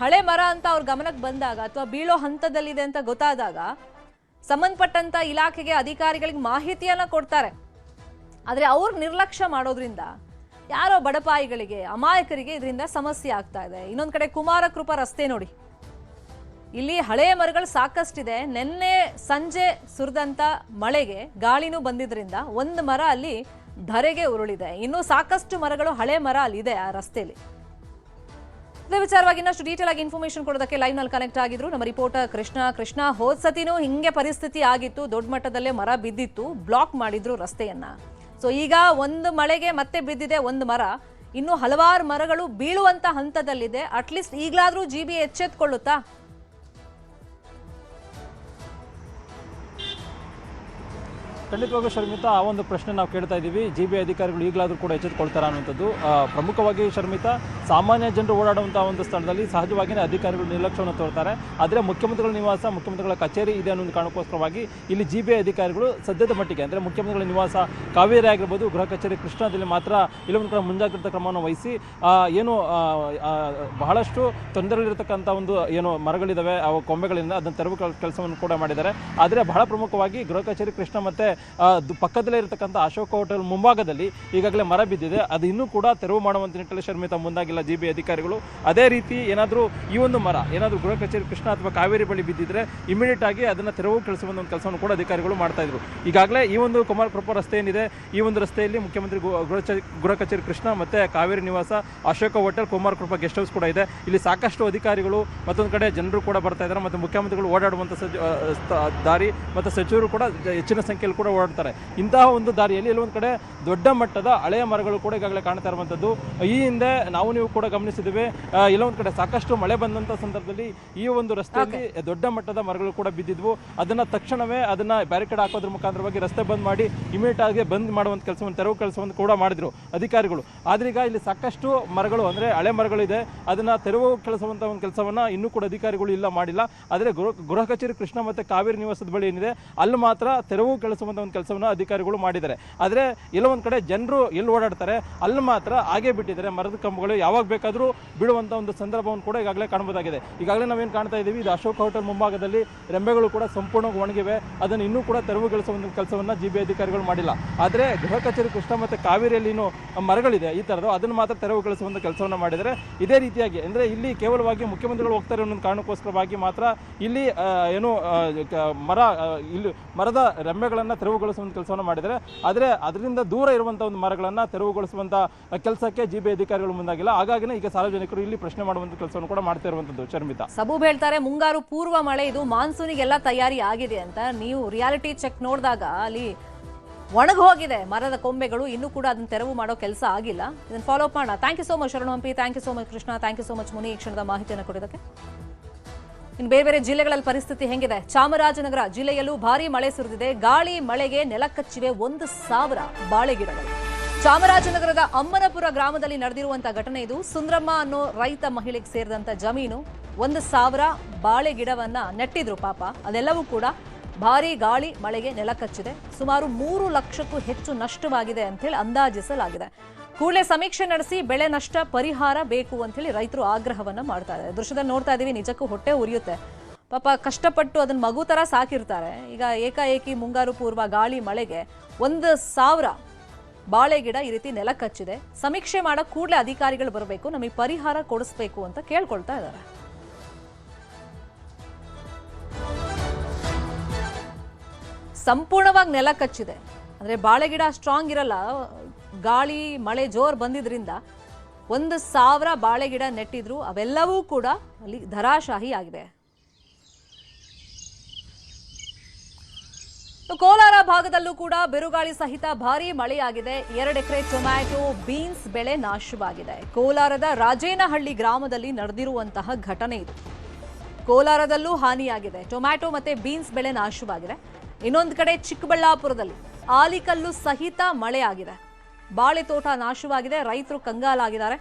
ಹಳೆ ಮರ ಅಂತ ಅವ್ರ ಗಮನಕ್ಕೆ ಬಂದಾಗ ಅಥವಾ ಬೀಳೋ ಹಂತದಲ್ಲಿದೆ ಅಂತ ಗೊತ್ತಾದಾಗ ಸಂಬಂಧಪಟ್ಟಂತ ಇಲಾಖೆಗೆ, ಅಧಿಕಾರಿಗಳಿಗೆ ಮಾಹಿತಿಯನ್ನ ಕೊಡ್ತಾರೆ. ಆದ್ರೆ ಅವ್ರು ನಿರ್ಲಕ್ಷ್ಯ ಮಾಡೋದ್ರಿಂದ ಯಾರೋ ಬಡಪಾಯಿಗಳಿಗೆ, ಅಮಾಯಕರಿಗೆ ಇದರಿಂದ ಸಮಸ್ಯೆ ಆಗ್ತಾ ಇದೆ. ಇನ್ನೊಂದ್ ಕಡೆ ಕುಮಾರಕೃಪಾ ರಸ್ತೆ ನೋಡಿ, ಇಲ್ಲಿ ಹಳೆ ಮರಗಳು ಸಾಕಷ್ಟಿದೆ. ನಿನ್ನೆ ಸಂಜೆ ಸುರಿದಂತ ಮಳೆಗೆ ಗಾಳಿನೂ ಬಂದಿದ್ರಿಂದ ಒಂದು ಮರ ಅಲ್ಲಿ ಧರೆಗೆ ಉರುಳಿದೆ. ಇನ್ನು ಸಾಕಷ್ಟು ಮರಗಳು, ಹಳೆ ಮರ ಅಲ್ಲಿದೆ ಆ ರಸ್ತೆಯಲ್ಲಿ. ಇದೇ ವಿಚಾರವಾಗಿ ಇನ್ನಷ್ಟು ಡೀಟೇಲ್ ಆಗಿ ಇನ್ಫಾರ್ಮೇಶನ್ ಕೊಡೋದಕ್ಕೆ ಲೈವ್ ನಲ್ಲಿ ಕನೆಕ್ಟ್ ಆಗಿದ್ರು ನಮ್ಮ ರಿಪೋರ್ಟರ್ ಕೃಷ್ಣ. ಹೋದ್ ಸತಿನೂ ಹಿಂಗೆ ಪರಿಸ್ಥಿತಿ ಆಗಿತ್ತು, ದೊಡ್ಡ ಮಟ್ಟದಲ್ಲೇ ಮರ ಬಿದ್ದಿತ್ತು, ಬ್ಲಾಕ್ ಮಾಡಿದ್ರು ರಸ್ತೆಯನ್ನ. ಸೊ ಈಗ ಒಂದು ಮಳೆಗೆ ಮತ್ತೆ ಬಿದ್ದಿದೆ ಒಂದು ಮರ, ಇನ್ನು ಹಲವಾರು ಮರಗಳು ಬೀಳುವಂತ ಹಂತದಲ್ಲಿದೆ. ಅಟ್ಲೀಸ್ಟ್ ಈಗಲಾದ್ರೂ GBA ಎಚ್ಚೆತ್ಕೊಳ್ಳುತ್ತಾ? ಖಂಡಿತವಾಗೂ ಶರ್ಮಿತಾ, ಆ ಒಂದು ಪ್ರಶ್ನೆ ನಾವು ಕೇಳ್ತಾ ಇದ್ದೀವಿ. GBA ಅಧಿಕಾರಿಗಳು ಈಗಲಾದರೂ ಕೂಡ ಎಚ್ಚೆತ್ತುಕೊಳ್ತಾರ ಅನ್ನುವಂಥದ್ದು. ಪ್ರಮುಖವಾಗಿ ಶರ್ಮಿತಾ, ಸಾಮಾನ್ಯ ಜನರು ಓಡಾಡುವಂತಹ ಒಂದು ಸ್ಥಳದಲ್ಲಿ ಸಹಜವಾಗಿಯೇ ಅಧಿಕಾರಿಗಳು ನಿರ್ಲಕ್ಷ್ಯವನ್ನು ತೋರ್ತಾರೆ. ಆದರೆ ಮುಖ್ಯಮಂತ್ರಿಗಳ ನಿವಾಸ, ಮುಖ್ಯಮಂತ್ರಿಗಳ ಕಚೇರಿ ಇದೆ ಅನ್ನೋ ಕಾರಣಕ್ಕೋಸ್ಕರವಾಗಿ ಇಲ್ಲಿ GBA ಅಧಿಕಾರಿಗಳು ಸದ್ಯದ ಮಟ್ಟಿಗೆ, ಅಂದರೆ ಮುಖ್ಯಮಂತ್ರಿಗಳ ನಿವಾಸ ಕಾವೇರಿ ಆಗಿರ್ಬೋದು, ಗೃಹ ಕಚೇರಿ ಕೃಷ್ಣದಲ್ಲಿ ಮಾತ್ರ ಇಲ್ಲೊಂದು ಕಡೆ ಮುಂಜಾಗ್ರತಾ ಕ್ರಮವನ್ನು ವಹಿಸಿ ಏನು ಬಹಳಷ್ಟು ತೊಂದರೆಗಳಿರ್ತಕ್ಕಂಥ ಒಂದು ಏನು ಮರಗಳಿದ್ದಾವೆ, ಅವು ಕೊಂಬೆಗಳಿಂದ ಅದನ್ನು ತೆರವು ಕೆಲಸವನ್ನು ಕೂಡ ಮಾಡಿದ್ದಾರೆ. ಆದರೆ ಬಹಳ ಪ್ರಮುಖವಾಗಿ ಗೃಹ ಕಚೇರಿ ಕೃಷ್ಣ ಮತ್ತು ಪಕ್ಕದಲ್ಲೇ ಇರತಕ್ಕಂಥ ಅಶೋಕ ಹೋಟೆಲ್ ಮುಂಭಾಗದಲ್ಲಿ ಈಗಾಗಲೇ ಮರ ಬಿದ್ದಿದೆ. ಅದು ಇನ್ನೂ ಕೂಡ ತೆರವು ಮಾಡುವಂತ ನಿಟ್ಟಿನಲ್ಲಿ ಶರ್ಮಿತಾ ಮುಂದಾಗಿಲ್ಲ GBA ಅಧಿಕಾರಿಗಳು. ಅದೇ ರೀತಿ ಏನಾದರೂ ಈ ಒಂದು ಮರ ಏನಾದರೂ ಗೃಹ ಕಚೇರಿ ಕೃಷ್ಣ ಅಥವಾ ಕಾವೇರಿ ಬಳಿ ಬಿದ್ದಿದ್ರೆ ಇಮಿಡಿಯೇಟ್ ಆಗಿ ಅದನ್ನು ತೆರವು ಕೆಲಸವಂತ ಒಂದು ಕೆಲಸವನ್ನು ಕೂಡ ಅಧಿಕಾರಿಗಳು ಮಾಡ್ತಾ ಇದ್ರು. ಈಗಾಗಲೇ ಈ ಒಂದು ಕುಮಾರಕೃಪಾ ರಸ್ತೆ ಏನಿದೆ, ಈ ಒಂದು ರಸ್ತೆಯಲ್ಲಿ ಮುಖ್ಯಮಂತ್ರಿ ಗೃಹ ಕಚೇರಿ ಕೃಷ್ಣ ಮತ್ತೆ ಕಾವೇರಿ ನಿವಾಸ, Ashoka hotel, Kumara Krupa guest house ಕೂಡ ಇದೆ. ಇಲ್ಲಿ ಸಾಕಷ್ಟು ಅಧಿಕಾರಿಗಳು ಮತ್ತೊಂದು ಕಡೆ ಜನರು ಕೂಡ ಬರ್ತಾ ಇದ್ದಾರೆ. ಮತ್ತು ಮುಖ್ಯಮಂತ್ರಿಗಳು ಓಡಾಡುವಂಥ ದಾರಿ ಮತ್ತು ಸಚಿವರು ಕೂಡ ಹೆಚ್ಚಿನ ಸಂಖ್ಯೆಯಲ್ಲಿ ಕೂಡ ಓಡಾಡ್ತಾರೆ. ಇಂತಹ ಒಂದು ದಾರಿಯಲ್ಲಿ ಎಲ್ಲೊಂದು ಕಡೆ ದೊಡ್ಡ ಮಟ್ಟದ ಹಳೆಯ ಮರಗಳು ಕೂಡ ಈಗಾಗಲೇ ಕಾಣ್ತಾ ಇರುವಂಥದ್ದು. ಈ ಹಿಂದೆ ನಾವು ನೀವು ಕೂಡ ಗಮನಿಸಿದ್ದೇವೆ, ಎಲ್ಲೊಂದು ಕಡೆ ಸಾಕಷ್ಟು ಮಳೆ ಬಂದಂಥ ಸಂದರ್ಭದಲ್ಲಿ ಈ ಒಂದು ರಸ್ತೆಯಲ್ಲಿ ದೊಡ್ಡ ಮಟ್ಟದ ಮರಗಳು ಕೂಡ ಬಿದ್ದಿದ್ವು. ಅದನ್ನ ತಕ್ಷಣವೇ ಅದನ್ನ ಬ್ಯಾರಿಕೇಡ್ ಹಾಕೋದ್ರ ಮುಖಾಂತರವಾಗಿ ರಸ್ತೆ ಬಂದ್ ಮಾಡಿ ಇಮಿಡಿಯೇಟ್ ಆಗಿ ಬಂದ್ ಮಾಡುವಂಥ ಕೆಲಸವನ್ನು, ತೆರವು ಕೆಲಸವನ್ನು ಕೂಡ ಮಾಡಿದ್ರು ಅಧಿಕಾರಿಗಳು. ಆದ್ರೆ ಈಗ ಇಲ್ಲಿ ಸಾಕಷ್ಟು ಮರಗಳು, ಅಂದ್ರೆ ಹಳೆ ಮರಗಳು ಇದೆ, ಅದನ್ನ ತೆರವು ಕೆಲಸವಂತ ಒಂದು ಕೆಲಸವನ್ನ ಇನ್ನೂ ಕೂಡ ಅಧಿಕಾರಿಗಳು ಇಲ್ಲ ಮಾಡಿಲ್ಲ. ಆದರೆ ಗೃಹ ಕಚೇರಿ ಕೃಷ್ಣ ಮತ್ತೆ ಕಾವೇರಿ ನಿವಾಸದ ಬಳಿ ಏನಿದೆ ಅಲ್ಲಿ ಮಾತ್ರ ತೆರವು ಕೆಲಸವಂತ ಒಂದು ಕೆಲಸವನ್ನು ಅಧಿಕಾರಿಗಳು ಮಾಡಿದ್ದಾರೆ. ಆದರೆ ಎಲ್ಲ ಒಂದು ಕಡೆ ಜನರು ಎಲ್ಲಿ ಓಡಾಡ್ತಾರೆ ಅಲ್ಲಿ ಮಾತ್ರ ಹಾಗೆ ಬಿಟ್ಟಿದ್ದಾರೆ. ಮರದ ಕಂಬಗಳು ಯಾವಾಗ ಬೇಕಾದರೂ ಬೀಳುವಂತ ಒಂದು ಸಂದರ್ಭವನ್ನು ಕೂಡ ಈಗಾಗಲೇ ಕಾಣಬಹುದಾಗಿದೆ. ಈಗಾಗಲೇ ನಾವೇನು ಕಾಣ್ತಾ ಇದ್ದೀವಿ, ಇದು ಅಶೋಕ ಹೋಟೆಲ್ ಮುಂಭಾಗದಲ್ಲಿ ರೆಂಬೆಗಳು ಕೂಡ ಸಂಪೂರ್ಣವಾಗಿ ಒಣಗಿವೆ. ಅದನ್ನು ಇನ್ನೂ ಕೂಡ ತೆರವುಗೊಳಿಸುವ ಒಂದು ಕೆಲಸವನ್ನ GBA ಅಧಿಕಾರಿಗಳು ಮಾಡಿಲ್ಲ. ಆದರೆ ಗೃಹ ಕಚೇರಿ ಕೃಷ್ಣ ಮತ್ತೆ ಕಾವೇರಿಯಲ್ಲಿ ಮರಗಳಿದೆ ಈ ತರದ್ದು, ಅದನ್ನು ಮಾತ್ರ ತೆರವುಗೊಳಿಸುವಂತ ಕೆಲಸವನ್ನ ಮಾಡಿದರೆ. ಇದೇ ರೀತಿಯಾಗಿ ಅಂದ್ರೆ ಇಲ್ಲಿ ಕೇವಲವಾಗಿ ಮುಖ್ಯಮಂತ್ರಿಗಳು ಹೋಗ್ತಾರೆ ಅನ್ನೋ ಕಾರಣಕ್ಕೋಸ್ಕರವಾಗಿ ಮಾತ್ರ ಇಲ್ಲಿ ಮರದ ರೆಂಬೆಗಳನ್ನ ತೆರವುಗೊಳಿಸುವಂತ ಕೆಲಸವನ್ನು ಮಾಡಿದರೆ. ಆದರೆ ಅದರಿಂದ ದೂರ ಇರುವಂತಹ ಒಂದು ಮರಗಳನ್ನ ತೆರವುಗೊಳಿಸುವಂತ ಕೆಲಸಕ್ಕೆ GBA ಅಧಿಕಾರಿಗಳು ಮುಂದಾಗಿಲ್ಲ. ಹಾಗಾಗಿ ಈಗ ಸಾರ್ವಜನಿಕರು ಇಲ್ಲಿ ಪ್ರಶ್ನೆ ಮಾಡುವಂತ ಕೆಲಸವನ್ನು ಕೂಡ ಮಾಡ್ತಾ ಇರುವಂತದ್ದು. ಶರ್ಮಿತಾ, ಸಬೂಬ್ ಹೇಳ್ತಾರೆ ಮುಂಗಾರು ಪೂರ್ವ ಮಳೆ ಇದು, ಮಾನ್ಸೂನಿಗೆಲ್ಲ ತಯಾರಿ ಆಗಿದೆ ಅಂತ. ನೀವು ರಿಯಾಲಿಟಿ ಚೆಕ್ ನೋಡಿದಾಗ ಅಲ್ಲಿ ಒಣಗಿ ಹೋಗಿದೆ ಮರದ ಕೊಂಬೆಗಳು, ಇನ್ನೂ ಕೂಡ ಅದನ್ನ ತೆರವು ಮಾಡೋ ಕೆಲಸ ಆಗಿಲ್ಲ. ಇದನ್ನ ಫಾಲೋ ಅಪ್ ಮಾಡೋಣ. Thank you so much Sharanu Hampi, thank you so much Krishna, thank you so much Muni, ಈ ಕ್ಷಣದ ಮಾಹಿತಿಯನ್ನು ಕೊಡೋದಕ್ಕೆ. ಇನ್ನು ಬೇರೆ ಬೇರೆ ಜಿಲ್ಲೆಗಳಲ್ಲಿ ಪರಿಸ್ಥಿತಿ ಹೆಂಗಿದೆ? ಚಾಮರಾಜನಗರ ಜಿಲ್ಲೆಯಲ್ಲೂ ಭಾರೀ ಮಳೆ ಸುರಿದಿದೆ. ಗಾಳಿ ಮಳೆಗೆ ನೆಲಕಚ್ಚಿವೆ 1,000 ಬಾಳೆ ಗಿಡಗಳು. ಚಾಮರಾಜನಗರದ ಅಮ್ಮನಪುರ ಗ್ರಾಮದಲ್ಲಿ ನಡೆದಿರುವಂತಹ ಘಟನೆ ಇದು. ಸುಂದ್ರಮ್ಮ ಅನ್ನೋ ರೈತ ಮಹಿಳೆಗೆ ಸೇರಿದಂತ ಜಮೀನು, 1,000 ಬಾಳೆ ಗಿಡವನ್ನ ನೆಟ್ಟಿದ್ರು ಪಾಪ. ಅದೆಲ್ಲವೂ ಕೂಡ ಭಾರೀ ಗಾಳಿ ಮಳೆಗೆ ನೆಲಕಚ್ಚಿದೆ. ಸುಮಾರು 3 ಲಕ್ಷಕ್ಕೂ ಹೆಚ್ಚು ನಷ್ಟವಾಗಿದೆ ಅಂತೇಳಿ ಅಂದಾಜಿಸಲಾಗಿದೆ. ಕೂಡಲೇ ಸಮೀಕ್ಷೆ ನಡೆಸಿ ಬೆಳೆ ನಷ್ಟ ಪರಿಹಾರ ಬೇಕು ಅಂತೇಳಿ ರೈತರು ಆಗ್ರಹವನ್ನ ಮಾಡ್ತಾ ಇದ್ದಾರೆ. ದೃಶ್ಯದಲ್ಲಿ ನೋಡ್ತಾ ಇದೀವಿ, ನಿಜಕ್ಕೂ ಹೊಟ್ಟೆ ಉರಿಯುತ್ತೆ. ಪಾಪ ಕಷ್ಟಪಟ್ಟು ಅದನ್ನ ಮಗು ತರ ಸಾಕಿರ್ತಾರೆ. ಈಗ ಏಕಾಏಕಿ ಮುಂಗಾರು ಪೂರ್ವ ಗಾಳಿ ಮಳೆಗೆ 1,000 ಬಾಳೆ ಗಿಡ ಈ ರೀತಿ ನೆಲಕಚ್ಚಿದೆ. ಸಮೀಕ್ಷೆ ಮಾಡೋ ಕೂಡಲೇ ಅಧಿಕಾರಿಗಳು ಬರಬೇಕು, ನಮಗೆ ಪರಿಹಾರ ಕೊಡಿಸ್ಬೇಕು ಅಂತ ಕೇಳ್ಕೊಳ್ತಾ ಇದ್ದಾರೆ. ಸಂಪೂರ್ಣವಾಗಿ ನೆಲ ಕಚ್ಚಿದೆ. ಅಂದ್ರೆ ಬಾಳೆ ಗಿಡ ಸ್ಟ್ರಾಂಗ್ ಇರಲ್ಲ, ಗಾಳಿ ಮಳೆ ಜೋರ್ ಬಂದಿದ್ರಿಂದ 1,000 ಬಾಳೆ ಗಿಡ ನೆಟ್ಟಿದ್ರು, ಅವೆಲ್ಲವೂ ಕೂಡ ಅಲ್ಲಿ ಧರಾಶಾಹಿ ಆಗಿದೆ. ಕೋಲಾರ ಭಾಗದಲ್ಲೂ ಕೂಡ ಬಿರುಗಾಳಿ ಸಹಿತ ಭಾರೀ ಮಳೆಯಾಗಿದೆ. 2 ಎಕರೆ ಟೊಮ್ಯಾಟೊ, ಬೀನ್ಸ್ ಬೆಳೆ ನಾಶವಾಗಿದೆ. ಕೋಲಾರದ ರಾಜೇನಹಳ್ಳಿ ಗ್ರಾಮದಲ್ಲಿ ನಡೆದಿರುವಂತಹ ಘಟನೆ ಇದು. ಕೋಲಾರದಲ್ಲೂ ಹಾನಿಯಾಗಿದೆ. ಟೊಮ್ಯಾಟೊ ಮತ್ತೆ ಬೀನ್ಸ್ ಬೆಳೆ ನಾಶವಾಗಿದೆ. ಇನ್ನೊಂದು ಕಡೆ ಚಿಕ್ಕಬಳ್ಳಾಪುರದಲ್ಲಿ ಆಲಿಕಲ್ಲು ಸಹಿತ ಮಳೆ ಆಗಿದೆ. ಬಾಳೆ ತೋಟ ನಾಶವಾಗಿದೆ. ರೈತರು ಕಂಗಾಲಾಗಿದ್ದಾರೆ.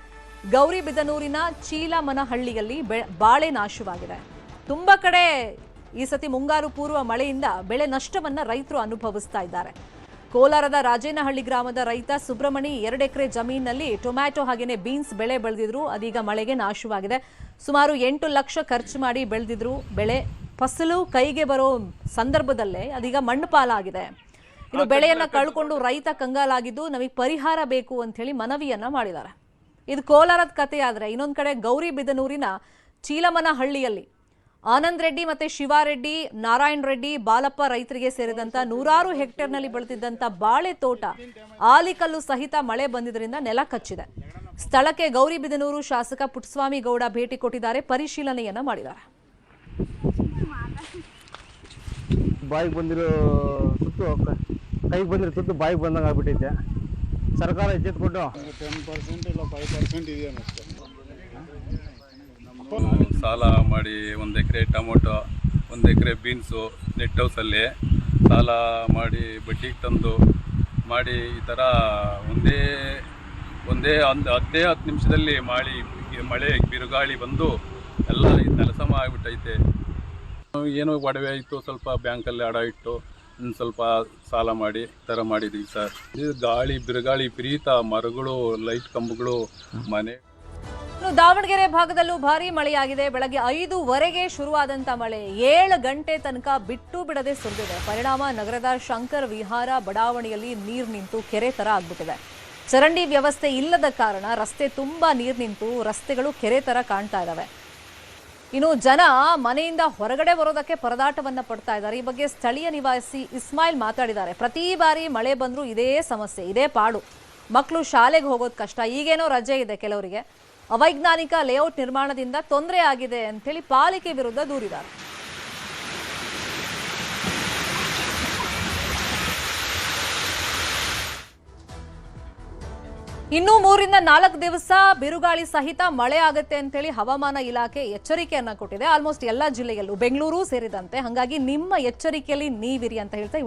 ಗೌರಿಬಿದನೂರಿನ ಚೀಲಮನಹಳ್ಳಿಯಲ್ಲಿ ಬಾಳೆ ನಾಶವಾಗಿದೆ. ತುಂಬಾ ಕಡೆ ಈ ಸತಿ ಮುಂಗಾರು ಪೂರ್ವ ಮಳೆಯಿಂದ ಬೆಳೆ ನಷ್ಟವನ್ನ ರೈತರು ಅನುಭವಿಸ್ತಾ ಇದ್ದಾರೆ. ಕೋಲಾರದ ರಾಜೇನಹಳ್ಳಿ ಗ್ರಾಮದ ರೈತ ಸುಬ್ರಹ್ಮಣಿ 2 ಎಕರೆ ಜಮೀನಿನಲ್ಲಿ ಟೊಮ್ಯಾಟೊ ಹಾಗೇನೆ ಬೀನ್ಸ್ ಬೆಳೆ ಬೆಳೆದಿದ್ರು. ಅದೀಗ ಮಳೆಗೆ ನಾಶವಾಗಿದೆ. ಸುಮಾರು 8 ಲಕ್ಷ ಖರ್ಚು ಮಾಡಿ ಬೆಳೆದಿದ್ರು. ಬೆಳೆ ಫಸಲು ಕೈಗೆ ಬರೋ ಸಂದರ್ಭದಲ್ಲೇ ಅದೀಗ ಮಣ್ಣು ಪಾಲಾಗಿದೆ. ಇನ್ನು ಬೆಳೆಯನ್ನ ಕಳ್ಕೊಂಡು ರೈತ ಕಂಗಾಲಾಗಿದ್ದು, ನಮಗೆ ಪರಿಹಾರ ಬೇಕು ಅಂತ ಹೇಳಿ ಮನವಿಯನ್ನ ಮಾಡಿದ್ದಾರೆ. ಇದು ಕೋಲಾರದ ಕಥೆ. ಆದ್ರೆ ಇನ್ನೊಂದು ಕಡೆ ಗೌರಿಬಿದನೂರಿನ ಚೀಲಮನಹಳ್ಳಿಯಲ್ಲಿ ಆನಂದ್ ರೆಡ್ಡಿ ಮತ್ತೆ ಶಿವಾರೆಡ್ಡಿ, ನಾರಾಯಣ್ ರೆಡ್ಡಿ, ಬಾಲಪ್ಪ ರೈತರಿಗೆ ಸೇರಿದಂತ 100 ಹೆಕ್ಟೇರ್ನಲ್ಲಿ ಬೆಳೆದಿದ್ದಂತ ಬಾಳೆ ತೋಟ ಆಲಿಕಲ್ಲು ಸಹಿತ ಮಳೆ ಬಂದಿದ್ದರಿಂದ ನೆಲ ಕಚ್ಚಿದೆ. ಸ್ಥಳಕ್ಕೆ ಗೌರಿಬಿದನೂರು ಶಾಸಕ ಪುಟ್ಟಸ್ವಾಮಿ ಗೌಡ ಭೇಟಿ ಕೊಟ್ಟಿದ್ದಾರೆ. ಪರಿಶೀಲನೆಯನ್ನ ಮಾಡಿದ್ದಾರೆ. ಬಾಯಿಗೆ ಬಂದಿರೋ ತುತ್ತು ಕೈಗೆ ಬಂದಿರೋ ತುತ್ತು ಬಾಯಿಗೆ ಬಂದಂಗೆ ಆಗ್ಬಿಟ್ಟೈತೆ. ಸರ್ಕಾರ ಎಚ್ಚೆತ್ಕೊಂಡು 10% ಇಲ್ಲ 5% ಇದೆಯಾ ಸಾಲ ಮಾಡಿ 1 ಎಕರೆ ಟೊಮೊಟೊ, 1 ಎಕರೆ ಬೀನ್ಸು ನೆಟ್ ಹೌಸಲ್ಲಿ ಸಾಲ ಮಾಡಿ ಬಡ್ಡಿಗೆ ತಂದು ಮಾಡಿ ಈ ಥರ ಒಂದೇ 10 ನಿಮಿಷದಲ್ಲಿ ಮಳೆ ಬಿರುಗಾಳಿ ಬಂದು ಎಲ್ಲ ನೆಲಸಮ ಆಗಿಬಿಟ್ಟೈತೆ. ಏನೋ ಒಡವೆ ಆಯಿತು, ಸ್ವಲ್ಪ ಬ್ಯಾಂಕಲ್ಲಿ ಅಡ ಇಟ್ಟು ಸ್ವಲ್ಪ ಸಾಲ ಮಾಡಿ ಈ ಥರ ಮಾಡಿದ್ದೀವಿ ಸರ್. ಇದು ಬಿರುಗಾಳಿ ವಿಪರೀತ, ಮರಗಳು, ಲೈಟ್ ಕಂಬಗಳು, ಮನೆ. ದಾವಣಗೆರೆ ಭಾಗದಲ್ಲೂ ಭಾರೀ ಮಳೆಯಾಗಿದೆ. ಬೆಳಗ್ಗೆ 5:15 ಶುರುವಾದಂತ ಮಳೆ 7 ಗಂಟೆ ತನಕ ಬಿಟ್ಟು ಬಿಡದೆ ಸುರಿದಿದೆ. ಪರಿಣಾಮ ನಗರದ ಶಂಕರ್ ವಿಹಾರ ಬಡಾವಣೆಯಲ್ಲಿ ನೀರು ನಿಂತು ಕೆರೆ ತರ ಆಗ್ಬಿಟ್ಟಿದೆ. ಚರಂಡಿ ವ್ಯವಸ್ಥೆ ಇಲ್ಲದ ಕಾರಣ ರಸ್ತೆ ತುಂಬಾ ನೀರು ನಿಂತು ರಸ್ತೆಗಳು ಕೆರೆ ತರ ಕಾಣ್ತಾ ಇದಾವೆ. ಇನ್ನು ಜನ ಮನೆಯಿಂದ ಹೊರಗಡೆ ಬರೋದಕ್ಕೆ ಪರದಾಟವನ್ನ ಪಡ್ತಾ ಇದ್ದಾರೆ. ಈ ಬಗ್ಗೆ ಸ್ಥಳೀಯ ನಿವಾಸಿ ಇಸ್ಮಾಯಿಲ್ ಮಾತಾಡಿದ್ದಾರೆ. ಪ್ರತಿ ಬಾರಿ ಮಳೆ ಬಂದ್ರೂ ಇದೇ ಸಮಸ್ಯೆ, ಇದೇ ಪಾಡು. ಮಕ್ಕಳು ಶಾಲೆಗೆ ಹೋಗೋದು ಕಷ್ಟ. ಈಗೇನೋ ರಜೆ ಇದೆ ಕೆಲವರಿಗೆ. ಅವೈಜ್ಞಾನಿಕ ಲೇಔಟ್ ನಿರ್ಮಾಣದಿಂದ ತೊಂದರೆ ಆಗಿದೆ ಅಂತೇಳಿ ಪಾಲಿಕೆ ವಿರುದ್ಧ ದೂರಿದ್ದಾರೆ. ಇನ್ನು 3 ರಿಂದ 4 ದಿವಸ ಬಿರುಗಾಳಿ ಸಹಿತ ಮಳೆ ಆಗುತ್ತೆ ಅಂತೇಳಿ ಹವಾಮಾನ ಇಲಾಖೆ ಎಚ್ಚರಿಕೆಯನ್ನ ಕೊಟ್ಟಿದೆ. ಆಲ್ಮೋಸ್ಟ್ ಎಲ್ಲಾ ಜಿಲ್ಲೆಯಲ್ಲೂ, ಬೆಂಗಳೂರು ಸೇರಿದಂತೆ. ಹಾಗಾಗಿ ನಿಮ್ಮ ಎಚ್ಚರಿಕೆಯಲ್ಲಿ ನೀವಿರಿ ಅಂತ ಹೇಳ್ತಾ